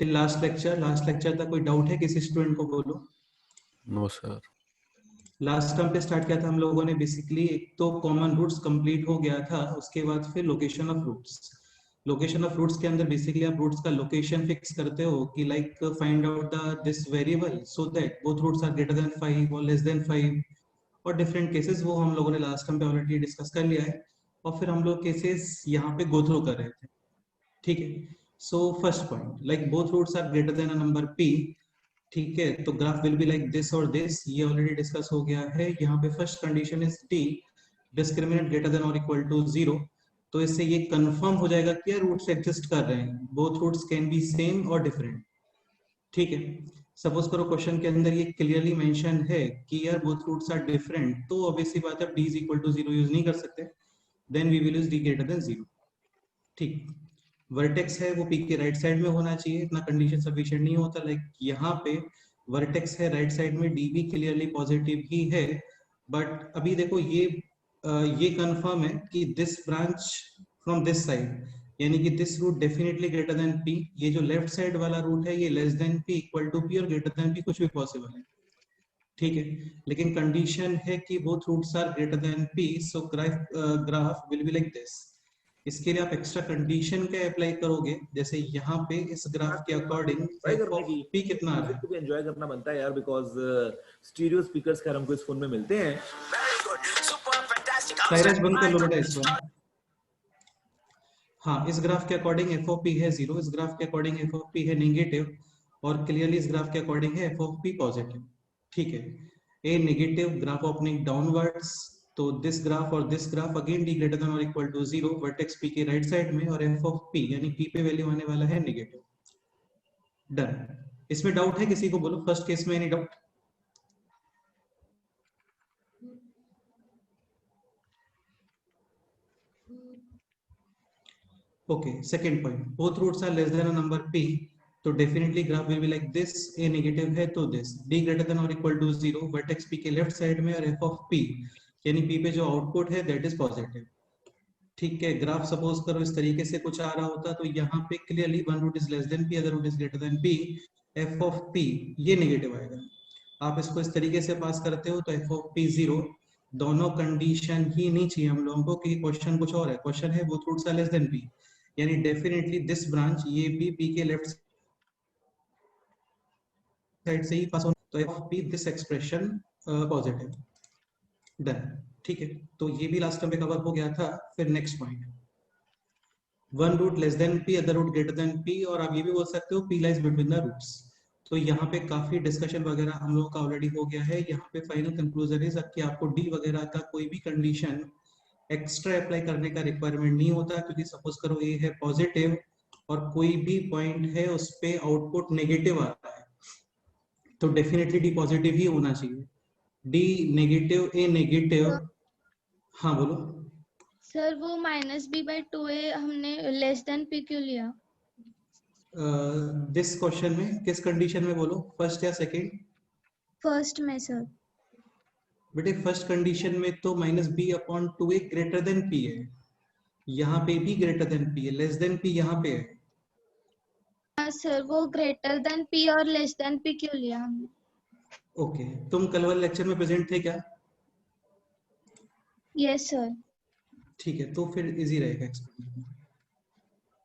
Till last lecture तक कोई doubt है किसी स्टूडेंट को? बोलो। No sir. लास्ट टर्म पे स्टार्ट किया था हम लोगों ने बेसिकली, एक तो कॉमन रूट्स कंप्लीट हो गया था, उसके बाद फिर location of roots. Location of roots के अंदर बेसिकली आप रूट्स का लोकेशन फिक्स करते हो कि like find out the this variable so that both roots are greater than 5 और लेस देन 5, और डिफरेंट केसेस वो हम लोगों ने लास्ट टाइम पे ऑलरेडी डिस्कस कर लिया है, और फिर हम लोग केसेस यहाँ पे गो थ्रू कर रहे थे। ठीक है, so first point like both roots are greater than a number p। ठीक है, तो graph will be like this और दिस, ये ऑलरेडी डिस्कस हो गया है। यहाँ पे first condition is t discriminant greater than और इक्वल टू 0। तो इससे ये कंफर्म हो जाएगा कि रूट्स एग्जिस्ट कर रहे हैं, both roots can be same और डिफरेंट। ठीक है, सपोज करो क्वेश्चन के अंदर ये क्लियरली मेंशन है कि यार बोथ रूट्स आर डिफरेंट, तो ऑब्वियसली बात है d is equal to 0 use नहीं कर सकते, then we will use d greater than 0। ठीक, वर्टेक्स है वो p के राइट साइड में होना चाहिए, इतना कंडीशन सफिशिएंट नहीं होता। लाइक यहाँ पे वर्टेक्स है राइट साइड में, d भी क्लियरली पॉजिटिव ही है, बट अभी देखो ये कंफर्म है कि this branch from this side, यानी कि this root definitely greater than p। ये जो लेफ्ट साइड वाला रूट है ये less than p equal to p और ग्रेटर देन p कुछ भी पॉसिबल है। ठीक है, लेकिन कंडीशन है कि both roots are greater than p, so graph will be like this. इसके लिए आप एक्स्ट्रा कंडीशन क्या अप्लाई करोगे, जैसे यहाँ पे इस ग्राफ के अकॉर्डिंग p कितना आ रहा है, भी एंजॉय करना बनता है यार, बिकॉज स्टीरियो स्पीकर्स खैर हमको इस फोन में मिलते हैं। साइरस बंद कर लो बेटा इसको। हाँ, इस ग्राफ के अकॉर्डिंग f ऑफ p है 0, इस ग्राफ के अकॉर्डिंग f ऑफ p है नेगेटिव, और क्लियरली इस ग्राफ के अकॉर्डिंग है f ऑफ p पॉजिटिव। ठीक है, a negative, graph opening downwards, तो दिस ग्राफ और this graph again d greater than और इक्वल टू 0, वर्टेक्स p के राइट साइड में, और f ऑफ p यानी p पे वैल्यू आने वाला है नेगेटिव। डन। इसमें डाउट है किसी को? बोलो फर्स्ट केस में any doubt? Okay, second point, both roots are less than a number p, तो definitely graph will be like this, a negative है तो दिस, d ग्रेटर देन और इक्वल टू 0, वर्टेक्स p के left side में, और f of p यानी p पे जो आउटपुट है दैट इज पॉजिटिव। ठीक है, ग्राफ सपोज करो इस तरीके से कुछ आ रहा होता, तो यहाँ पे clearly one root is less than p, other root is greater than p, f of p ये नेगेटिव आएगा। आप इसको इस तरीके से पास करते हो तो f ऑफ p 0, दोनों कंडीशन ही नहीं चाहिए हम लोगों को, कि क्वेश्चन कुछ और है। क्वेश्चन है both roots are less than p, यानी डेफिनेटली दिस ब्रांच ये भी p के लेफ्ट साइड से ही पास होना, तो f of p this expression positive. Done. ठीक है, तो ये भी लास्ट में कवर हो गया था। फिर next point, one root less than p, other root greater than p, और आप ये भी बोल सकते हो p lies between the roots. तो यहाँ पे काफी डिस्कशन वगैरह हम लोगों का ऑलरेडी हो गया है। यहाँ पे फाइनल कंक्लूजन है कि आपको d वगैरह का कोई भी कंडीशन एक्स्ट्रा अप्लाई करने का रिक्वायरमेंट नहीं होता, क्योंकि सपोज करो a है पॉजिटिव और कोई भी पॉइंट है उस पे आउटपुट नेगेटिव आ रहा है, तो डेफिनेटली d पॉजिटिव ही होना चाहिए। d negative, a negative. हाँ बोलो सर, वो -b/2a हमने लेस देन p क्यों लिया? दिस क्वेश्चन में किस कंडीशन में बोलो, फर्स्ट या सेकंड? फर्स्ट में सर। बेटे फर्स्ट कंडीशन में तो -b/2a ग्रेटर देन p है, यहाँ पे भी ग्रेटर देन p है, लेस देन p यहाँ पे है। हाँ सर, वो ग्रेटर देन p और लेस देन p क्यों लिया हमने? ओके, तुम कल वाले लेक्चर में प्रेजेंट थे क्या? Yes sir. ठीक है, तो फिर इजी रहेगा एक्सप्लेनेशन।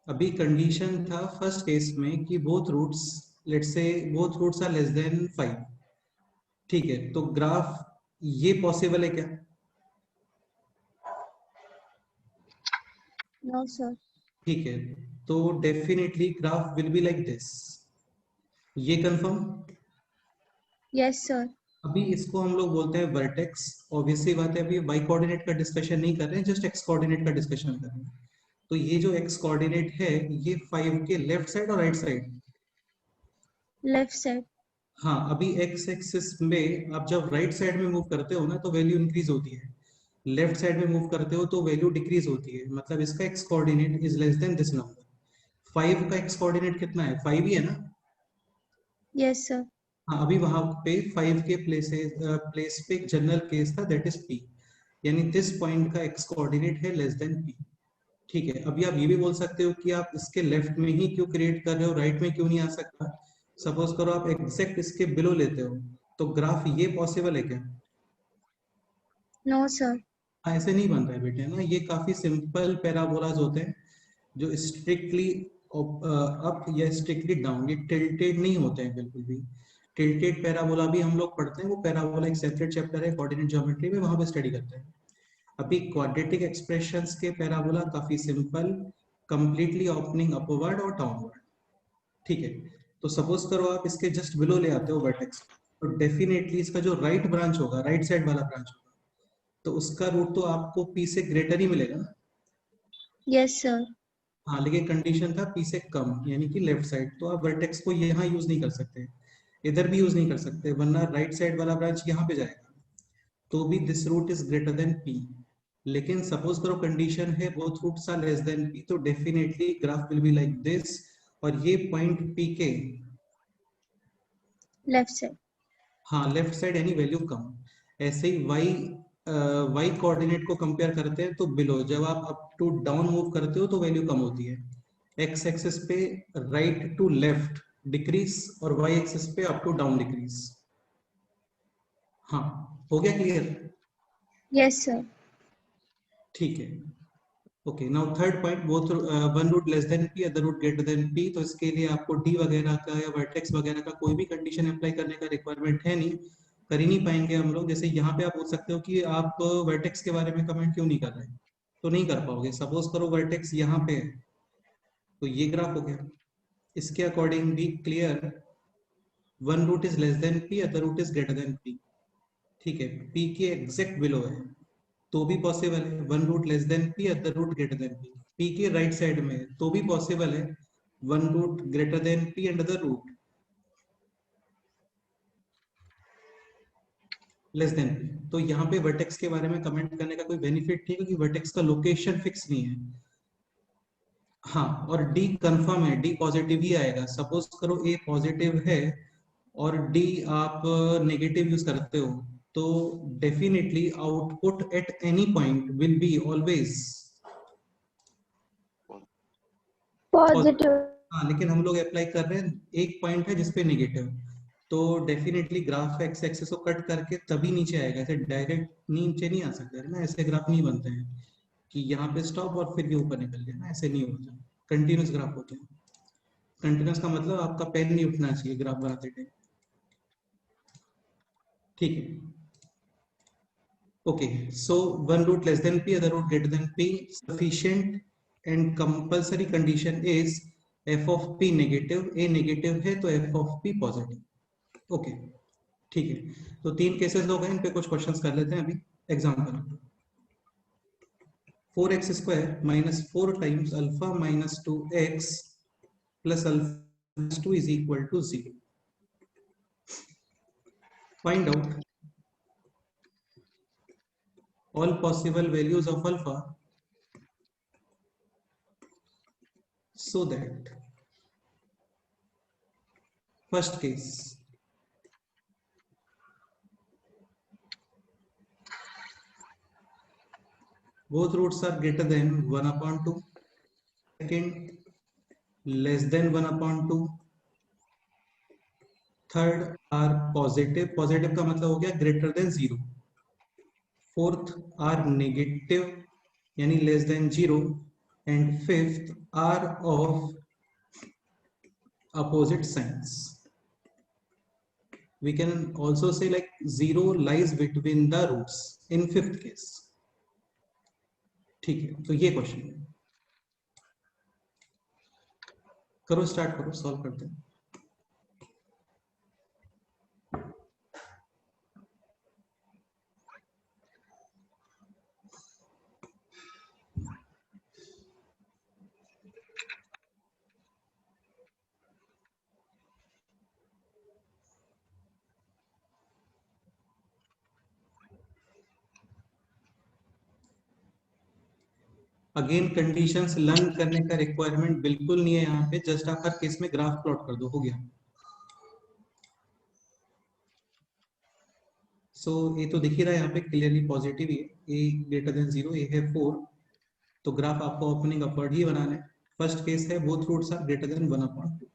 अभी कंडीशन था फर्स्ट केस में कि both roots, let's say both roots are less than 5। ठीक है, तो ग्राफ ये पॉसिबल है क्या? No sir. ठीक है, तो definitely graph will be like this, ये कंफर्म? Yes sir. अभी इसको हम लोग बोलते हैं वर्टेक्स। ऑब्वियसली बात है, अभी वाई कोऑर्डिनेट का डिस्कशन नहीं कर रहे हैं, जस्ट एक्स कोऑर्डिनेट का डिस्कशन कर रहे हैं। तो ये जो एक्स कोऑर्डिनेट है ये 5 के लेफ्ट साइड और राइट साइड? Left side. हाँ, अभी एक्स एक्सिस में आप जब राइट साइड में मूव करते हो ना तो वैल्यू इंक्रीज होती है, लेफ्ट साइड में मूव करते हो तो वैल्यू डिक्रीज होती है, मतलब इसका x coordinate is less then this number. 5 का एक्स कोऑर्डिनेट कितना है? 5 ही है ना? Yes sir. हाँ, अभी वहां पे 5 के प्लेस पे एक जनरल केस था, दैट इज p, यानी दिस पॉइंट का एक्स कोऑर्डिनेट है लेस देन p। ठीक है, अभी आप ये भी बोल सकते हो कि आप इसके लेफ्ट में ही क्यों क्रिएट कर रहे हो, राइट में क्यों नहीं आ सकता। सपोज करो आप एग्जैक्ट इसके बिलो लेते हो, तो ग्राफ ये पॉसिबल है क्या? No sir. ऐसे नहीं बन रहा है बेटे ना, ये काफी सिंपल पैराबोलाज होते हैं जो स्ट्रिक्टली अप या स्ट्रिक्टली डाउन, ये टिल्टेड नहीं होते हैं बिल्कुल भी। टिल्टेड पैराबोला भी हम लोग पढ़ते हैं, वो पैराबोला एक सेपरेट चैप्टर है कोऑर्डिनेट ज्योमेट्री में, वहां पे स्टडी करते हैं। अभी क्वाड्रेटिक एक्सप्रेशंस के पैराबोला काफी सिंपल, कंप्लीटली ओपनिंग अपवर्ड और डाउनवर्ड। ठीक है, तो सपोज करो आप इसके जस्ट बिलो ले आते हो वर्टेक्स, तो डेफिनेटली इसका जो राइट ब्रांच होगा, राइट साइड वाला ब्रांच होगा, तो उसका रूट तो आपको पी से ग्रेटर ही मिलेगा ना। Yes sir. हाँ, लेकिन कंडीशन था पी से कम, यानी कि लेफ्ट साइड, तो आप वर्टेक्स को यहाँ यूज नहीं कर सकते, इधर भी यूज नहीं कर सकते, वरना राइट साइड वाला ब्रांच यहाँ पे जाएगा, तो भी this root is greater than P. लेकिन सपोज करो कंडीशन है both roots are less than P, तो definitely graph will be like this, और ये पॉइंट पी के लेफ्ट साइड। हाँ लेफ्ट साइड यानी वैल्यू कम। ऐसे ही वाई वाई कोऑर्डिनेट को कंपेयर करते हैं तो बिलो, जब आप अप टू डाउन मूव करते हो तो वैल्यू कम होती है। एक्स एक्सिस पे राइट टू लेफ्ट डिक्रीज, और वाई एक्सिस पे अप टू डाउन डिक्रीज। हाँ, हो गया क्लियर? Yes sir. ठीक है, okay. Now third point, both one root less than P, other root greater than P, तो इसके लिए आपको डी वगैरह का या वर्टेक्स वगैरह का कोई भी कंडीशन अप्लाई करने का रिक्वायरमेंट है नहीं, कर ही नहीं पाएंगे हम लोग। जैसे यहाँ पे आप बोल सकते हो कि आप वर्टेक्स के बारे में कमेंट क्यों नहीं कर रहे, तो नहीं कर पाओगे। सपोज करो वर्टेक्स यहाँ पे है, तो ये ग्राफ हो गया, इसके अकॉर्डिंग भी clear, one root is less than P, other root is greater than P. ठीक है, पी के एग्जैक्ट बिलो है तो भी पॉसिबल है, one root less than P, other root greater than P. पी के राइट साइड में है तो भी पॉसिबल है, one root greater than P and other root less than P. तो यहाँ पे वर्टेक्स के बारे में कमेंट करने का कोई बेनिफिट नहीं है, क्योंकि वर्टेक्स का लोकेशन फिक्स नहीं है। हाँ, और डी कंफर्म है, डी पॉजिटिव ही आएगा। सपोज करो ए पॉजिटिव है और डी आप नेगेटिव यूज करते हो, तो definitely output at any point will be always positive. हाँ, लेकिन हम लोग अप्लाई कर रहे हैं एक पॉइंट है जिसपे नेगेटिव, तो डेफिनेटली ग्राफ एक्स एक्सिस को कट करके तभी नीचे आएगा, ऐसे डायरेक्ट नीचे नहीं आ सकता है ना, ऐसे ग्राफ नहीं बनते हैं कि यहाँ पे स्टॉप और फिर ये ऊपर निकल गया ना, ऐसे नहीं होता, कंटिन्यूस ग्राफ होते हैं। कंटिन्यूस का मतलब आपका पेन नहीं उठना चाहिए ग्राफ बनाते टाइम। ठीक है, okay. So one root less than P, other root greater than P, sufficient and compulsory condition is F of P negative, A negative है तो F of P positive. Okay, ठीक है, तो तीन केसेस हो गए, इन पे कुछ क्वेश्चंस कर लेते हैं अभी। Example, 4x square minus 4 times alpha minus 2x plus alpha minus 2 is equal to 0। Find out all possible values of alpha so that first case both roots are greater than 1 upon 2, second less than 1 upon 2, third are positive, positive का मतलब हो गया greater than 0, fourth are negative यानी less than 0, and fifth are of opposite signs. We can also say like 0 lies between the roots in fifth case. ठीक है, तो ये question है, करो स्टार्ट करो, सॉल्व करते हैं। अगेन कंडीशंस लर्न करने का रिक्वायरमेंट बिल्कुल नहीं है यहाँ पे, जस्ट आप हर केस में ग्राफ प्लॉट कर दो, हो गया। सो ये तो दिख ही रहा है यहाँ पे क्लियरली पॉजिटिव ही है, ए ग्रेटर देन 0, ए है 4, तो ग्राफ आपको ओपनिंग अपवर्ड ही बनाना है। फर्स्ट केस है both roots are greater than 1/2,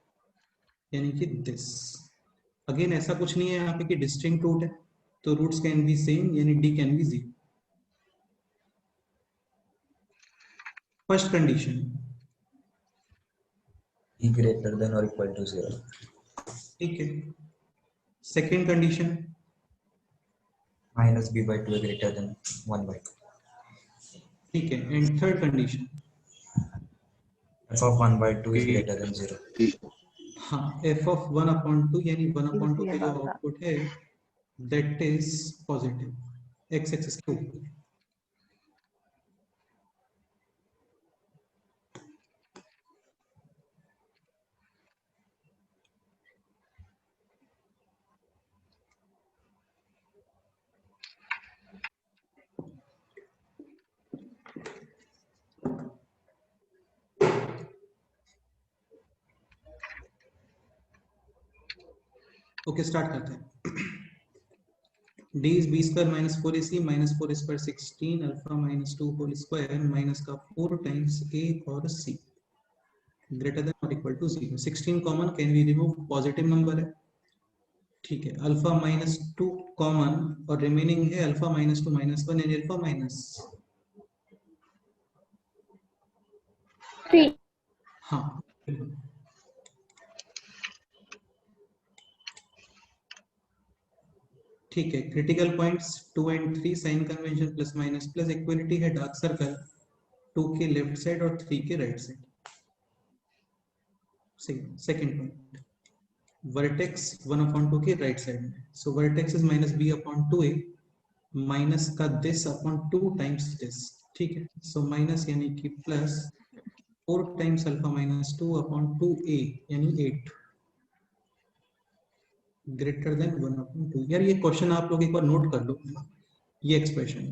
यानी कि दिस। अगेन ऐसा कुछ नहीं है यहाँ पे कि डिस्टिंक्ट रूट है, तो रूट्स कैन बी सेम, यानी D can be 0। First condition e greater than or equal to 0. ठीक है। Second condition Minus b by 2 greater than 1/2. ठीक है। And third condition f of 1/2 is greater than 0. हाँ, f of 1/2 यानी 1/2 का जो output है that is positive x axis के ऊपर। ओके, स्टार्ट करते हैं। d is b square minus 4ac minus 4 square 16 alpha minus 2 whole square minus का 4 times a और c greater than or equal to 0। 16 common, can we remove, positive number है, ठीक है। Alpha minus 2 common और remaining है alpha minus 2 minus 1 यानी alpha minus 3। हाँ। ठीक है। Critical points 2 and 3, sign convention plus minus plus, equality है डार्क सर्कल 2 के लेफ्ट साइड और 3 के right side. Second point, vertex 1/2 के राइट साइड में, so vertex is minus b upon 2a minus का दिस अपॉन 2 टाइम्स दिस, ठीक है। So minus यानी कि plus 4 times alpha minus 2 upon 2a यानी 8 ग्रेटर देन 1/2। यार ये क्वेश्चन आप लोग एक बार नोट कर लो, ये एक्सप्रेशन,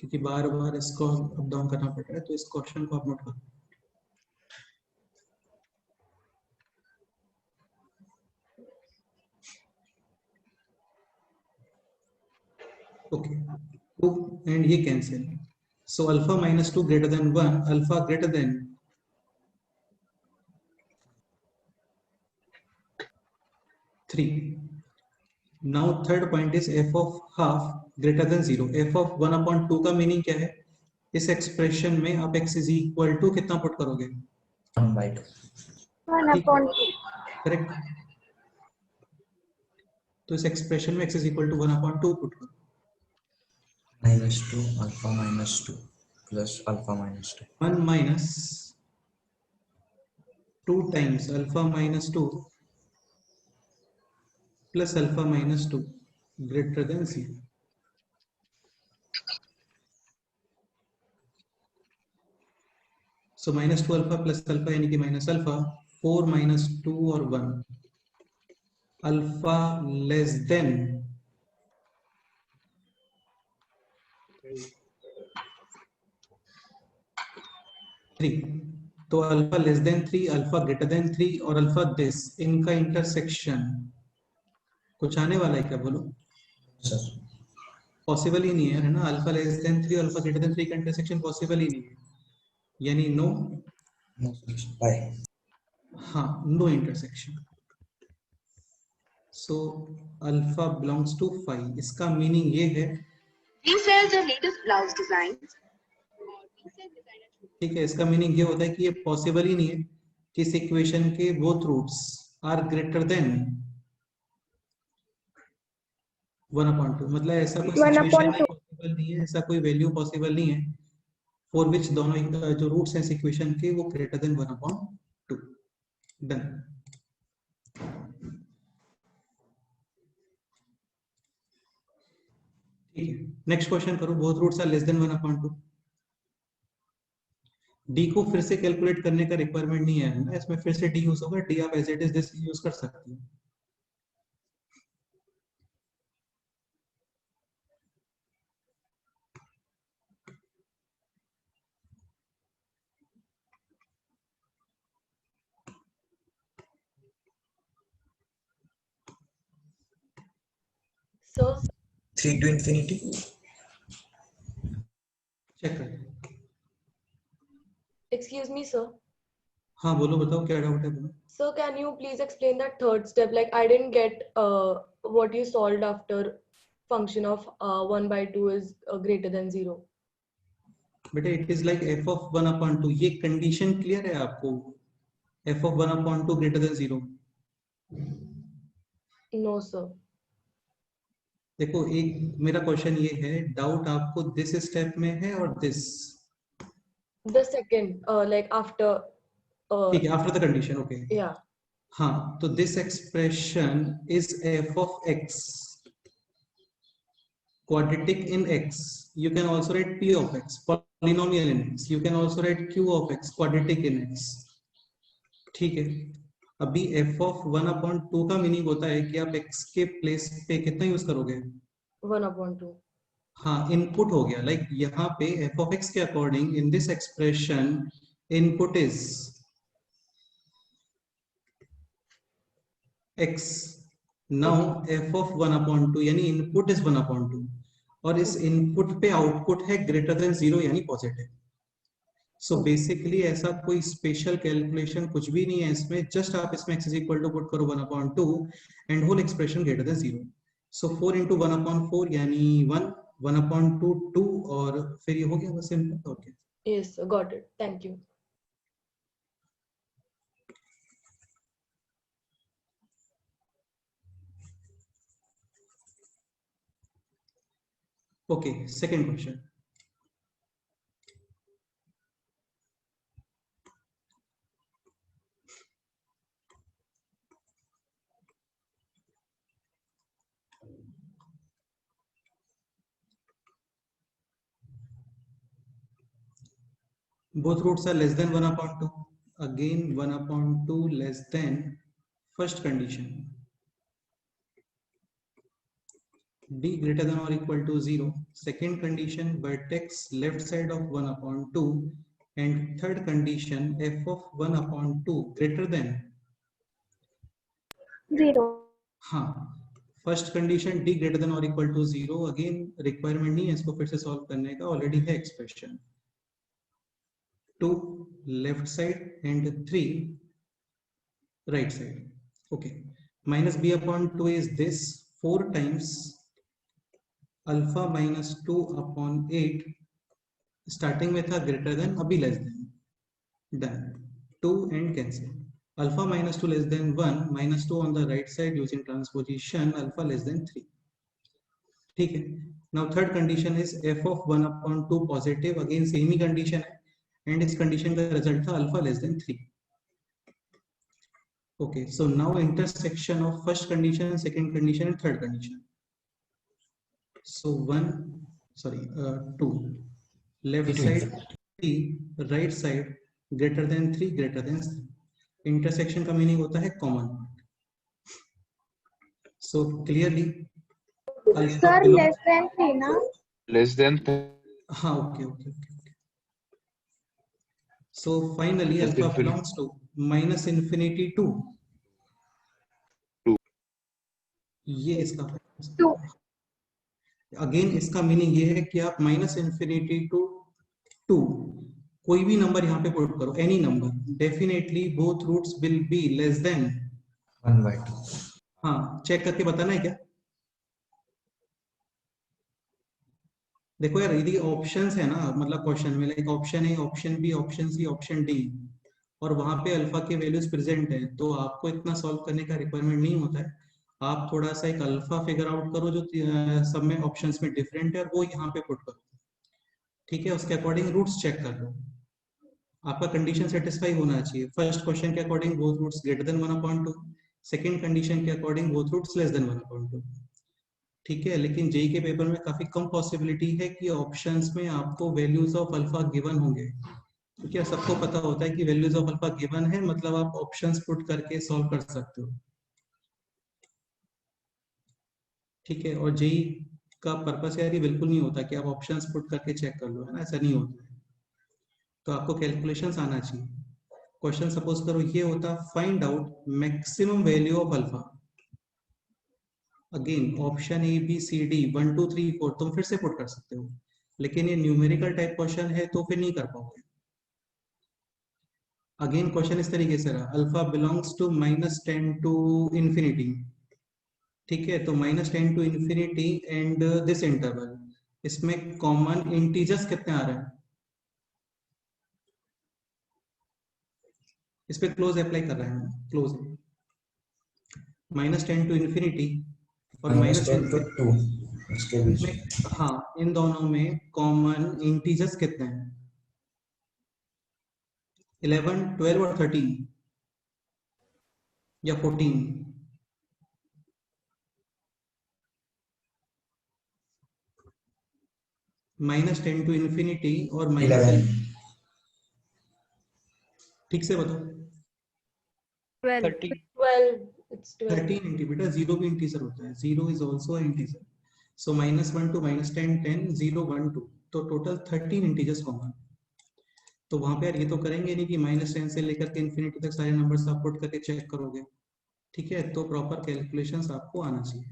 क्योंकि बार बार इसको अप डाउन करना पड़ रहा है, तो इस क्वेश्चन को आप नोट करो। ओके, 2 एंड ये cancel, so alpha minus 2 greater than 1, alpha greater than 3। Now third point is f of half greater than 0। f of 1/2 का मीनिंग क्या है? इस एक्सप्रेशन में आप x इज इक्वल टू कितना पुट करोगे? 1/2. 1/2। करेक्ट। तो इस एक्सप्रेशन में x is equal to 1/2 put करो। Minus 2 alpha minus 2 plus alpha minus 2. 1 minus 2 times alpha minus 2 plus alpha minus 2 greater than 0। So minus 2 alpha plus alpha यानी कि minus alpha, 4 minus 2 और 1, alpha less than 3। तो alpha less than 3, alpha greater than 3 और alpha this, इनका intersection कुछ आने वाला है क्या? बोलो। Sir. पॉसिबल ही नहीं है ना, alpha less than 3 alpha greater than 3 का इंटरसेक्शन पॉसिबल ही नहीं है, यानी नो। No solution. Why? हाँ, no intersection. So alpha belongs to 5। इसका मीनिंग ये है, He sells the latest blouse designs. ठीक है, इसका मीनिंग ये होता है कि ये पॉसिबल ही नहीं है कि इस इक्वेशन के both roots are greater than 1/2। मतलब ऐसा कोई सिचुएशन पॉसिबल नहीं है, ऐसा कोई वैल्यू पॉसिबल नहीं है फॉर विच दोनों जो रूट्स हैं इस इक्वेशन के वो ग्रेटर देन 1/2। डन। ठीक है, नेक्स्ट क्वेश्चन करो। Both roots are less than 1/2। D को फिर से कैलकुलेट करने का रिक्वायरमेंट नहीं है ना, इसमें फिर से डी यूज होगा। डी आप as it is this use कर सकते हो। So 3 to infinity. चेक करें। excuse me, sir. हाँ बोलो, बताओ क्या डाउट है बोलो. Sir, can you please explain that third step? Like, I didn't get what you solved after function of 1 by 2 is greater than 0. बेटा it is like f of 1/2. ये condition clear है आपको? f of 1/2 greater than 0. No, sir. देखो एक मेरा question ये है, doubt आपको दिस स्टेप में है और this? The second, like after. ठीक है, after the condition. Okay. Yeah. हाँ, तो this expression is f of x quadratic in x. You can also write p of x polynomial in x. You can also write q of x quadratic in x. ठीक है. अभी f of 1/2 का meaning होता है कि आप x के place पे कितना यूज करोगे? 1/2. हाँ, इनपुट हो गया. लाइक यहाँ पे f of x के according in this expression input is x. Now f of 1/2 यानी इनपुट इज 1/2 और इस इनपुट पे आउटपुट है ग्रेटर देन 0 यानी पॉजिटिव. सो बेसिकली ऐसा कोई स्पेशल कैलकुलेशन कुछ भी नहीं है इसमें. जस्ट आप इसमें x is equal to put करो 1/2 and whole expression greater than 0. So 4 into 1/4 यानी 1, 1/2 2 और फिर ये हो गया बस simple. Okay. Yes, sir. Got it. Thank you. Okay, second question. Both roots are less than 1/2. Again 1/2 less than first condition. D greater than or equal to 0. Second condition, vertex left side of 1/2. And third condition, f of 1/2 greater than 0. हाँ, first condition d greater than or equal to 0. Again requirement नहीं है इसको फिर से solve करने का, already है expression. 2 left side and 3 right side. Okay. Minus b/2 is this 4 times alpha minus 2/8. Starting में था ग्रेटर देन, अभी less than. Done. 2 and cancel. Alpha minus 2 less than 1, minus 2 on the right side using transposition, alpha less than 3. ठीक है. Now third condition is f of 1/2 positive. Again same he condition है and इस condition का result था alpha less than 3. Okay, so now intersection of first condition, second condition and third condition. So 2 left side 3, right side greater than 3 greater than 3. Intersection का meaning होता है common. So clearly Sir, less than 3 ना? Less than हाँ, okay. So finally alpha belongs to minus infinity 2. ये इसका 2. Again इसका meaning ये है कि आप माइनस इन्फिनिटी टू 2 कोई भी नंबर यहाँ पे पुट करो, any number, definitely both roots will be less than 1/2. हाँ, चेक करके बताना है क्या? देखो यार, यदि ऑप्शंस है ना, मतलब क्वेश्चन में like option A, option B, option C, option D, और वहां पे अल्फा के वैल्यूज प्रेजेंट है, तो आपको इतना सॉल्व करने का रिक्वायरमेंट नहीं होता है. आप थोड़ा सा एक अल्फा फिगर आउट करो जो सब में ऑप्शंस में डिफरेंट है, और वो यहाँ पे पुट करो. ठीक है, उसके अकॉर्डिंग रूट्स चेक कर लो. आपका कंडीशन सेटिस्फाई होना चाहिए. फर्स्ट क्वेश्चन के according both roots greater than 1/2, second condition के according both roots less than 1/2. ठीक है, लेकिन जेई के पेपर में काफी कम पॉसिबिलिटी है कि ऑप्शंस में आपको वैल्यूज ऑफ अल्फा गिवन होंगे, क्योंकि सबको पता होता है कि वैल्यूज ऑफ अल्फा गिवन है, मतलब आप ऑप्शंस पुट करके सॉल्व कर सकते हो. ठीक है, और जेई का पर्पस यार ये बिल्कुल नहीं होता कि आप ऑप्शंस पुट करके चेक कर लो, है ना, ऐसा नहीं होता है. तो आपको कैलकुलेशंस आना चाहिए. क्वेश्चन सपोज करो ये होता, find out maximum value of alpha. Again option A B C D 1 2 3 4 तुम फिर से पुट कर सकते हो, लेकिन ये न्यूमेरिकल टाइप क्वेश्चन है तो फिर नहीं कर पाओगे. अगेन क्वेश्चन इस तरीके से रहा, alpha belongs to -10 to infinity, ठीक है, तो -10 to infinity and this interval, इसमें कॉमन इंटीजर्स कितने आ रहे हैं? इस पे क्लोज अप्लाई कर रहे हैं, क्लोज -10 टू इंफिनिटी और -10 to 2 इसके बीच में, हाँ, इन दोनों में कॉमन इंटीजर्स कितने हैं? 11, 12 और 13 या 14? -10 टू इंफिनिटी और 11 ठीक से बताओ। 12. 12. It's 12. 13 इंटी, बेटा जीरो भी इंटीजर होता है, zero is also integer, so -1 to -10, 10, 0, 1, 2, तो टोटल 13 इंटीजर्स कॉमन। तो वहां पे यार ये तो करेंगे नहीं कि -10 से लेकर के इंफिनिटी तक सारे नंबर्स आप पुट करके चेक करोगे, ठीक है, तो प्रॉपर कैलकुलेशंस आपको आना चाहिए।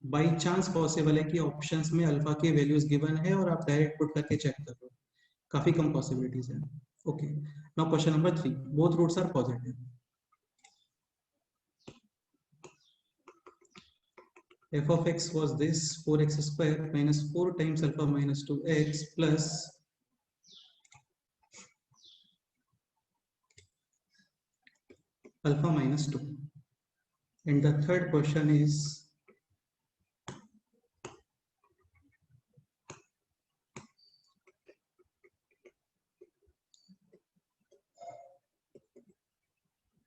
बाई चांस पॉसिबल है कि ऑप्शंस में अल्फा के वैल्यूज गिवन है और आप डायरेक्ट पुट करके चेक कर लो, काफी कम पॉसिबिलिटीज है। Okay, now question number 3, both roots are positive. f of x was this 4x square minus 4 times alpha minus 2x plus alpha minus 2. And the third question is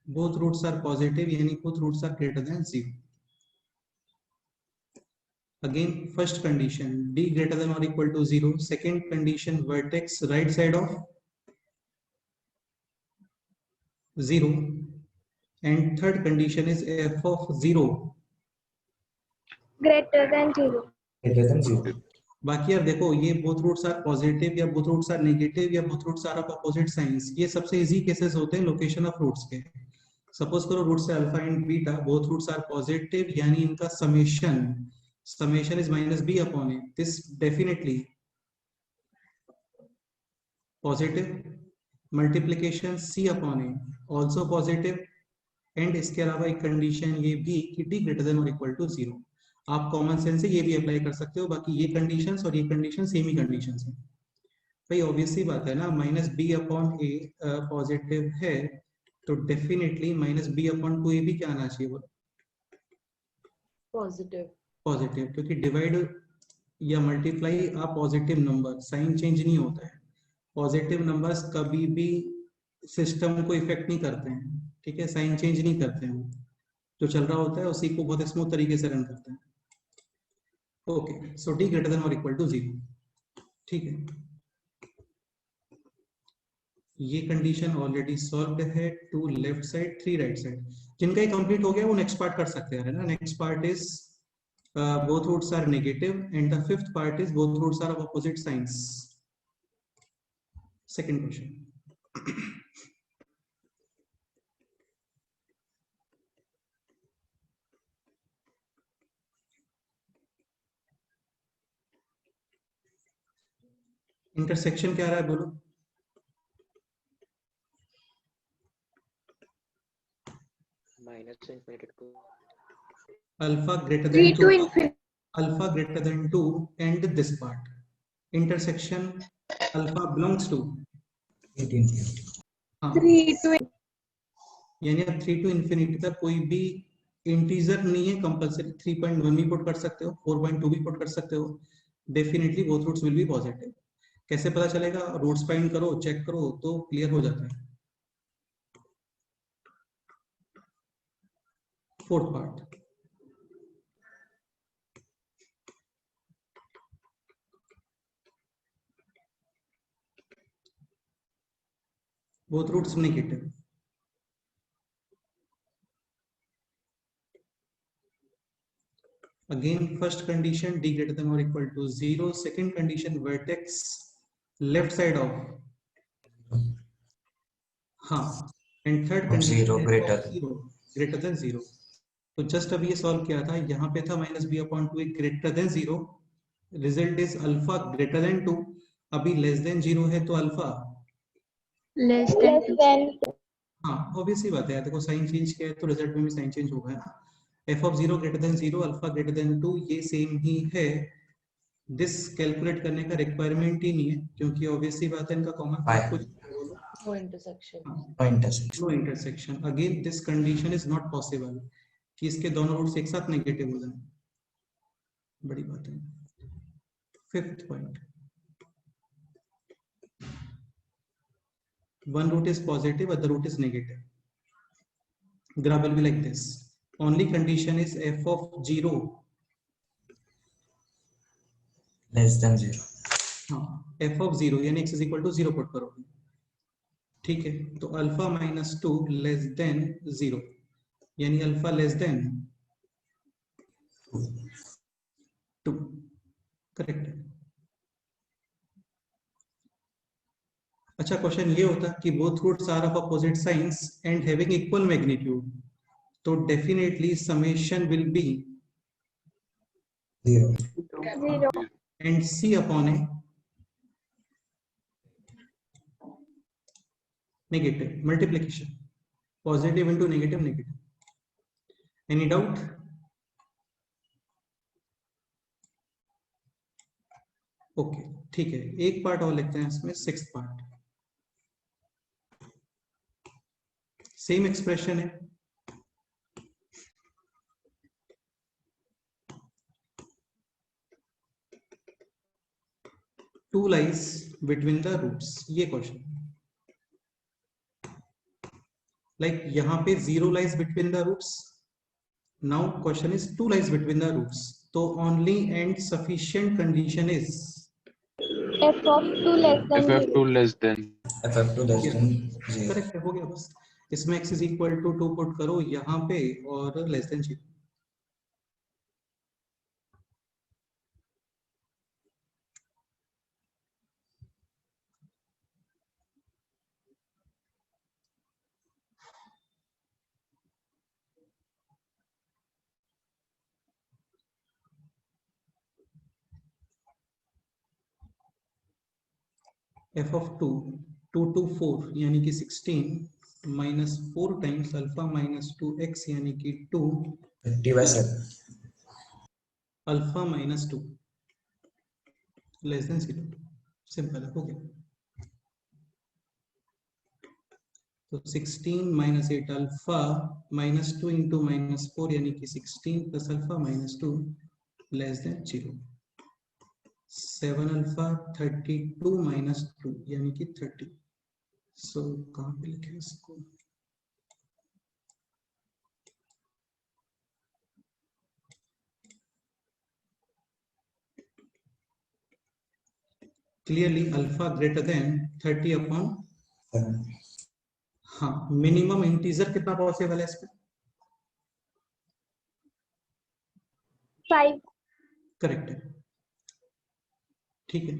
both roots are positive, yani both roots are greater than 0. Again, first condition, d greater than or equal to 0. Second condition, vertex right side of 0. And third condition is f of 0 greater than 0. greater than 0. बाकी यार देखो, ये both roots are positive या both roots are negative या both roots are of opposite signs, ये सबसे easy cases होते हैं लोकेशन ऑफ रूट्स के। सपोज करो रूट से alpha and beta, both roots are positive, यानी इनका summation is -b upon a, this definitely positive, multiplication c upon a also positive, and इसके अलावा एक कंडीशन ये भी कि d greater than or equal to 0। आप कॉमन सेंस से ये भी अप्लाई कर सकते हो, बाकी ये कंडीशंस और ये कंडीशन सेम ही कंडीशंस हैं भाई, ऑब्वियस सी बात है ना, -b upon a पॉजिटिव है तो डेफिनेटली -b upon 2a भी क्या आना चाहिए, वो Positive. पॉजिटिव, क्योंकि डिवाइड या मल्टीप्लाई आप पॉजिटिव नंबर, साइन चेंज नहीं होता है, पॉजिटिव नंबर्स कभी भी सिस्टम को इफेक्ट नहीं करते हैं, ठीक है, साइन चेंज नहीं करते हैं, जो चल रहा होता है उसी को बहुत स्मूथ तरीके से रन करते हैं। ओके, सो d ग्रेटर देन और इक्वल टू 0, ठीक है, ये कंडीशन ऑलरेडी सॉल्व्ड है, 2 लेफ्ट साइड 3 राइट साइड। जिनका ये कंप्लीट हो गया वो नेक्स्ट पार्ट कर सकते हैं ना। Next part is both roots are negative and the fifth part is both roots are of opposite signs. Second question. Intersection क्या आ रहा है बोलो? Alpha greater than 3 to 2, infinity. alpha greater than 2 and this part. Intersection alpha belongs to 18. हाँ, 3 to यानी आप 3 to infinity तक कोई भी इंटीजर नहीं है कंपलसरी, 3.1 भी पुट कर सकते हो, 4.2 भी पुट कर सकते हो, definitely both roots will be positive. कैसे पता चलेगा? रूट्स फाइंड करो, चेक करो तो क्लियर हो जाता है। Fourth part, both roots negative, again first condition d greater than or equal to 0, second condition vertex left side of हाँ, and third condition 0 greater than 0। तो जस्ट अभी ये सॉल्व किया था, यहाँ पे था -b upon 2 greater than 0, result is alpha greater then 2, अभी लेस देन 0 है तो अल्फा Less than हाँ ऑब्वियसली बात है, देखो साइन चेंज किया है तो रिजल्ट में भी साइन चेंज होगा ना। F of 0 greater than 0, alpha greater then 2, ये सेम ही है। दिस कैलकुलेट करने का रिक्वायरमेंट ही नहीं है, क्योंकि ऑब्वियसली बात है इनका कॉमन Why? कुछ No intersection. No intersection. No intersection. Again this condition is not possible कि इसके दोनों रूट्स एक साथ नेगेटिव हो जाए, बड़ी बात है। Fifth point, one root is positive, other root is negative. Graph will be like this. Only condition is f of 0 Less than 0. हाँ f of 0 यानी x is equal to 0 put करोगे, ठीक है। तो अल्फा माइनस 2 लेस देन 0 यानी alpha less than 2, correct है। अच्छा question ये होता कि both roots are of opposite signs and having equal magnitude, तो definitely summation will be 0. and c upon a negative multiplication, positive into negative negative. Any doubt? Okay ठीक है, एक part और लिखते हैं इसमें, सिक्स्थ पार्ट। सेम एक्सप्रेशन है, two lies between the roots, ये क्वेश्चन लाइक यहाँ पे 0 lies between the roots, now question is 2 lies between the roots, तो only and sufficient condition is f of 2 less than ff2 less than ff2 less than 0. Correct है, हो गया बस। इसमें x is equal to 2 put करो यहाँ पे और less than 0। f of 2 2 to 4 यानी कि 16 minus 4 times alpha minus 2x यानी कि 2 50/7. Alpha minus 2 less than 0, simple है, हो गया। तो 16 minus 8 alpha minus 2 into minus 4 यानी कि 16 plus alpha minus 2 less than 0। 7 alpha 32 minus 2 यानी कि 30। सो कहाँ पे लिखे इसको, clearly alpha greater then 30 upon, 7. हाँ मिनिमम इंटीजर कितना पॉसिबल है इसमें, 5 करेक्ट है, ठीक है।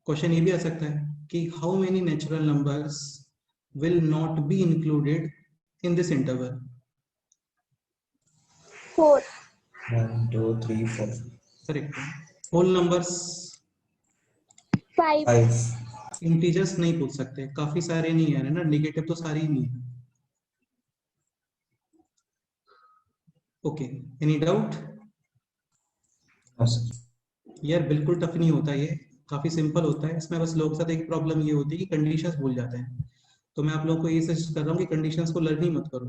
क्वेश्चन ये भी आ सकता है कि how many natural numbers will not be included in this interval. 4 1 2 3 4. Correct है। Whole numbers 5 5. इंटीजर्स नहीं पूछ सकते, काफी सारे नहीं आ रहे ना, निगेटिव तो सारे ही नहीं है। Okay any doubt? No, sir. यार बिल्कुल टफ नहीं होता, ये काफी सिंपल होता है। इसमें बस लोगों के साथ एक प्रॉब्लम ये होती है कि कंडीशंस भूल जाते हैं, तो मैं आप लोगों को ये सजेस्ट कर रहा हूँ कि कंडीशंस को लर्न ही मत करो,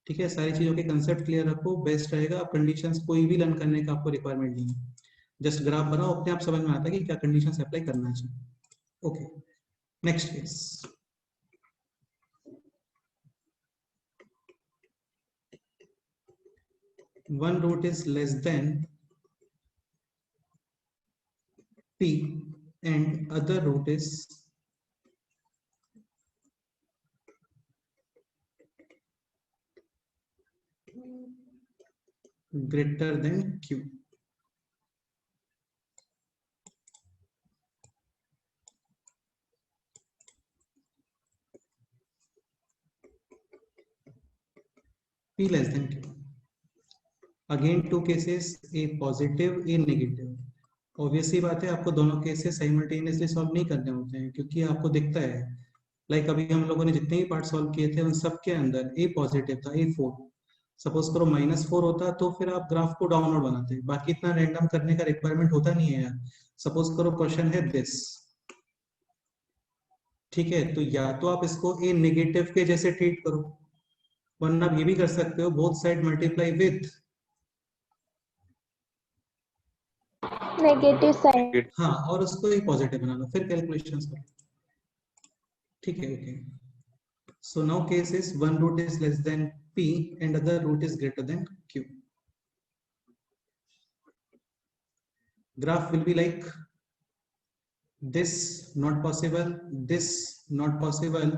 ठीक है। सारी चीजों के कंसेप्ट क्लियर रखो, बेस्ट रहेगा। आप कंडीशंस कोई भी लर्न करने का आपको रिक्वायरमेंट नहीं है, जस्ट ग्राफ बनाओ, अपने आप समझ में आता है कि क्या कंडीशंस अप्लाई करना चाहिए। Okay next case, one root is less than p and other root is greater than q। p less than q, again two cases, a positive, a negative, obviously बात है, आपको दोनों केसेस साइमल्टेनियसली सॉल्व नहीं करने होते हैं, क्योंकि आपको दिखता है लाइक अभी हम लोगों ने जितने भी पार्ट सॉल्व किए थे उन सब के अंदर ए पॉजिटिव था, A4। सपोज करो -4 होता तो फिर आप ग्राफ को डाउनवर्ड बनाते, बाकी इतना रैंडम करने का रिक्वायरमेंट होता नहीं है यार। सपोज करो क्वेश्चन है दिस, ठीक है, तो या तो आप इसको ए नेगेटिव के जैसे ट्रीट करो, वरना आप ये भी कर सकते हो both side multiply with negative sign. हाँ, और उसको एक पॉजिटिव बना लो, फिर कैलकुलेशंस करो, ठीक है। Okay, so now case is one root is less than p and other root is greater than q. Graph will be like this, not possible, this not possible।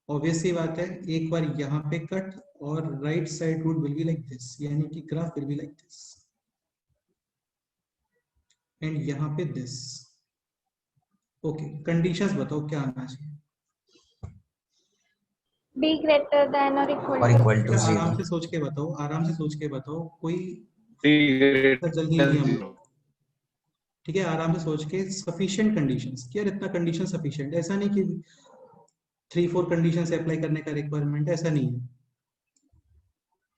Obviously बात है, एक बार यहाँ पे कट और right side root will be like this, यानी कि graph will be like this and यहाँ पे दिस। ओके, कंडीशंस बताओ क्या आना चाहिए। b greater than or equal और to इक्वल टू क्या आराम 0। से सोच के बताओ, आराम से सोच के बताओ, कोई greater जल्दी than नहीं है हम 0. लोग, ठीक है। आराम से सोच के सफिशिएंट कंडीशंस, क्या इतना कंडीशन सफिशिएंट, ऐसा नहीं कि 3-4 कंडीशन से अप्लाई करने का रिक्वायरमेंट, ऐसा नहीं है।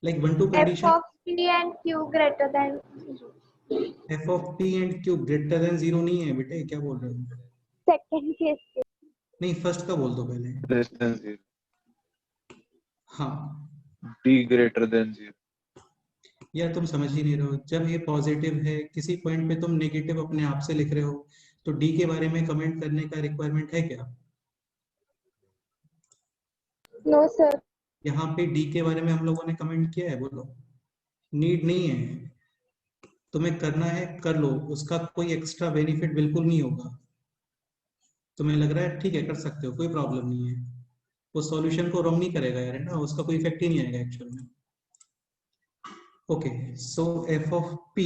Like 1-2 f condition, of p and q greater than 0। f of p and q greater than 0 नहीं है बेटे, क्या बोल रहे हो। सेकंड केस नहीं, फर्स्ट का बोल दो पहले। Less than 0. हाँ D greater than 0. यार, तुम समझ ही नहीं रहे हो, जब ये पॉजिटिव है किसी पॉइंट पे तुम नेगेटिव अपने आप से लिख रहे हो, तो डी के बारे में कमेंट करने का रिक्वायरमेंट है क्या। No sir. यहाँ पे डी के बारे में हम लोगों ने कमेंट किया है, बोलो। नीड नहीं है, तुम्हें करना है कर लो, उसका कोई एक्स्ट्रा बेनिफिट बिल्कुल नहीं होगा। तुम्हें लग रहा है ठीक है कर सकते हो, कोई प्रॉब्लम नहीं है, वो सॉल्यूशन को रॉन्ग नहीं करेगा यार, है ना, उसका कोई इफेक्ट ही नहीं आएगा एक्चुअल में। Okay, so f of p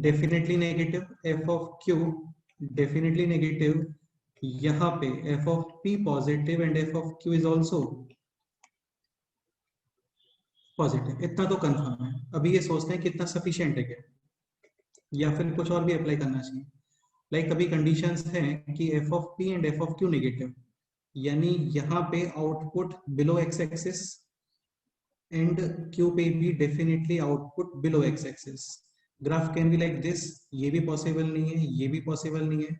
definitely negative, f of q definitely negative, यहाँ पे f of p positive and f of q is also positive, इतना तो कंफर्म है। अभी ये सोचते हैं कितना सफिशिएंट है क्या, या फिर कुछ और भी अप्लाई करना चाहिए। लाइक अभी कंडीशंस हैं कि f of p and f of q negative, यानी यहाँ पे output below x axis and q पे भी definitely output below x axis. Graph can be like this, ये भी पॉसिबल नहीं है, ये भी पॉसिबल नहीं है।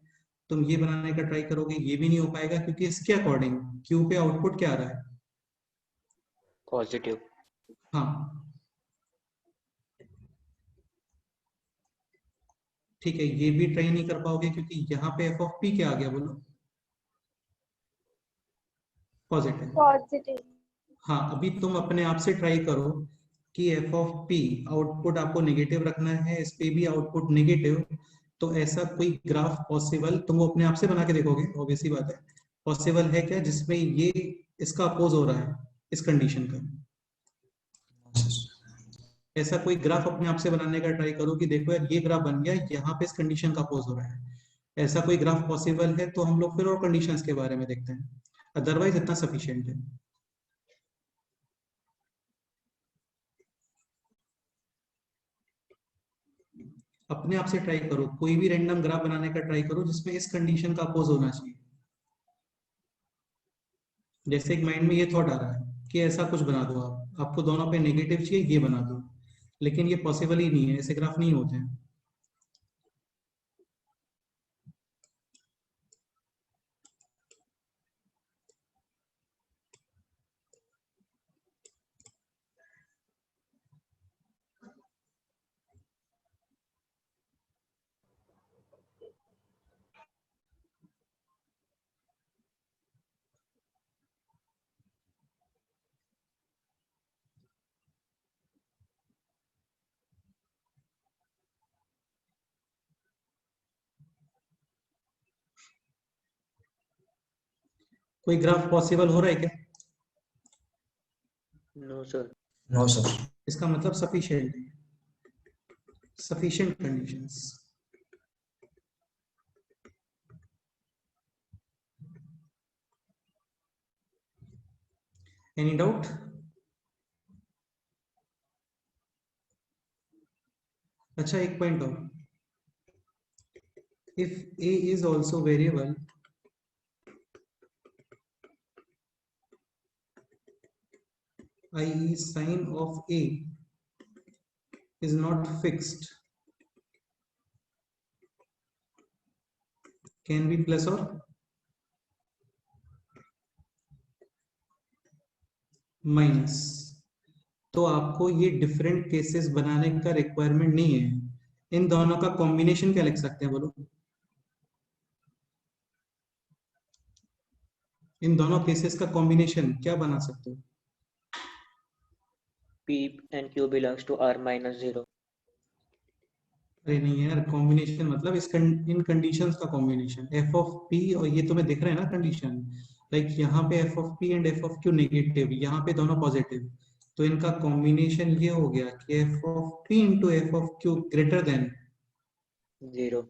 तुम ये बनाने का ट्राई करोगे, ये भी नहीं हो पाएगा, क्योंकि इसके अकॉर्डिंग q पे आउटपुट क्या आ रहा है, पॉजिटिव। हाँ ठीक है, ये भी ट्राई नहीं कर पाओगे, क्योंकि यहाँ पे f of p क्या आ गया बोलो, पॉजिटिव। पॉजिटिव। हाँ, अभी तुम अपने आप से ट्राई करो कि f of p आउटपुट आपको नेगेटिव रखना है, इस पे भी आउटपुट नेगेटिव, तो ऐसा कोई ग्राफ पॉसिबल, तुम वो अपने आप से बना के देखोगे, ऑब्वियसली बात है, पॉसिबल है क्या जिसमें ये इसका अपोज हो रहा है इस कंडीशन का। ऐसा कोई ग्राफ अपने आप से बनाने का ट्राई करो कि देखो यार ये ग्राफ बन गया, यहाँ पे इस कंडीशन का अपोज हो रहा है। ऐसा कोई ग्राफ पॉसिबल है तो हम लोग फिर और कंडीशंस के बारे में देखते हैं, अदरवाइज इतना सफिशिएंट है। अपने आप से ट्राई करो, कोई भी रैंडम ग्राफ बनाने का ट्राई करो जिसमें इस कंडीशन का अपोज होना चाहिए। जैसे एक माइंड में ये थॉट आ रहा है कि ऐसा कुछ बना दो, आपको दोनों पे नेगेटिव चाहिए, ये बना दो, लेकिन ये पॉसिबल ही नहीं है, ऐसे ग्राफ नहीं होते हैं। कोई ग्राफ पॉसिबल हो रहा है क्या, नो सर। No sir. इसका मतलब सफिशिएंट है, सफिशिएंट कंडीशंस। Any doubt. अच्छा एक पॉइंट और, if a is also variable, i.e. sign of a is not fixed, can be plus or minus, तो आपको ये डिफरेंट केसेस बनाने का रिक्वायरमेंट नहीं है। इन दोनों का कॉम्बिनेशन क्या लिख सकते हैं बोलो? इन दोनों केसेस का कॉम्बिनेशन क्या बना सकते हो? P and Q belongs to R minus 0. अरे नहीं यार, कॉम्बिनेशन मतलब इन कंडीशंस का कॉम्बिनेशन, एफ ऑफ पी, और ये तुम्हें दिख रहा है ना कंडीशन, लाइक यहाँ पे f of P and F of q negative, यहाँ पे दोनों पॉजिटिव, तो इनका कॉम्बिनेशन ये हो गया कि F of P into F of Q greater than 0.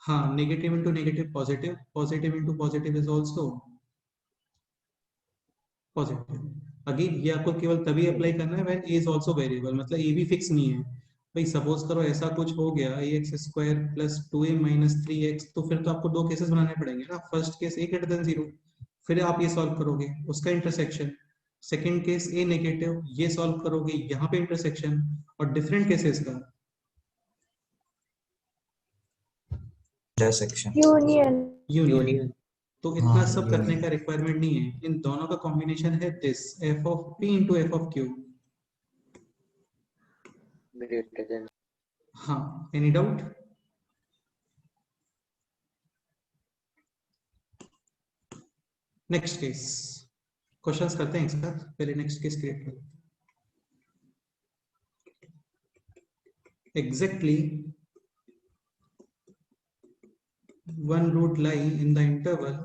हाँ, negative into negative positive, positive into positive is also positive. Again ये आपको केवल तभी अप्लाई करना है when A is also variable, मतलब ए भी फिक्स नहीं है। भाई सपोज करो ऐसा कुछ हो गया ax square plus 2a minus 3x, तो फिर तो आपको दो केसेस बनाने पड़ेंगे ना। First case a greater than 0, फिर आप ये सॉल्व करोगे उसका intersection, second case a negative, ये सॉल्व करोगे यहाँ पे इंटरसेक्शन, और डिफरेंट केसेस का इंटरसेक्शन यूनियन। तो इतना हाँ, सब union। करने का रिक्वायरमेंट नहीं है, इन दोनों का कॉम्बिनेशन है this F of p into F of q। Greater than. हाँ, any doubt? Next case questions करते हैं एक साथ, पहले नेक्स्ट केस क्रिएट करो। Exactly one root lie in the interval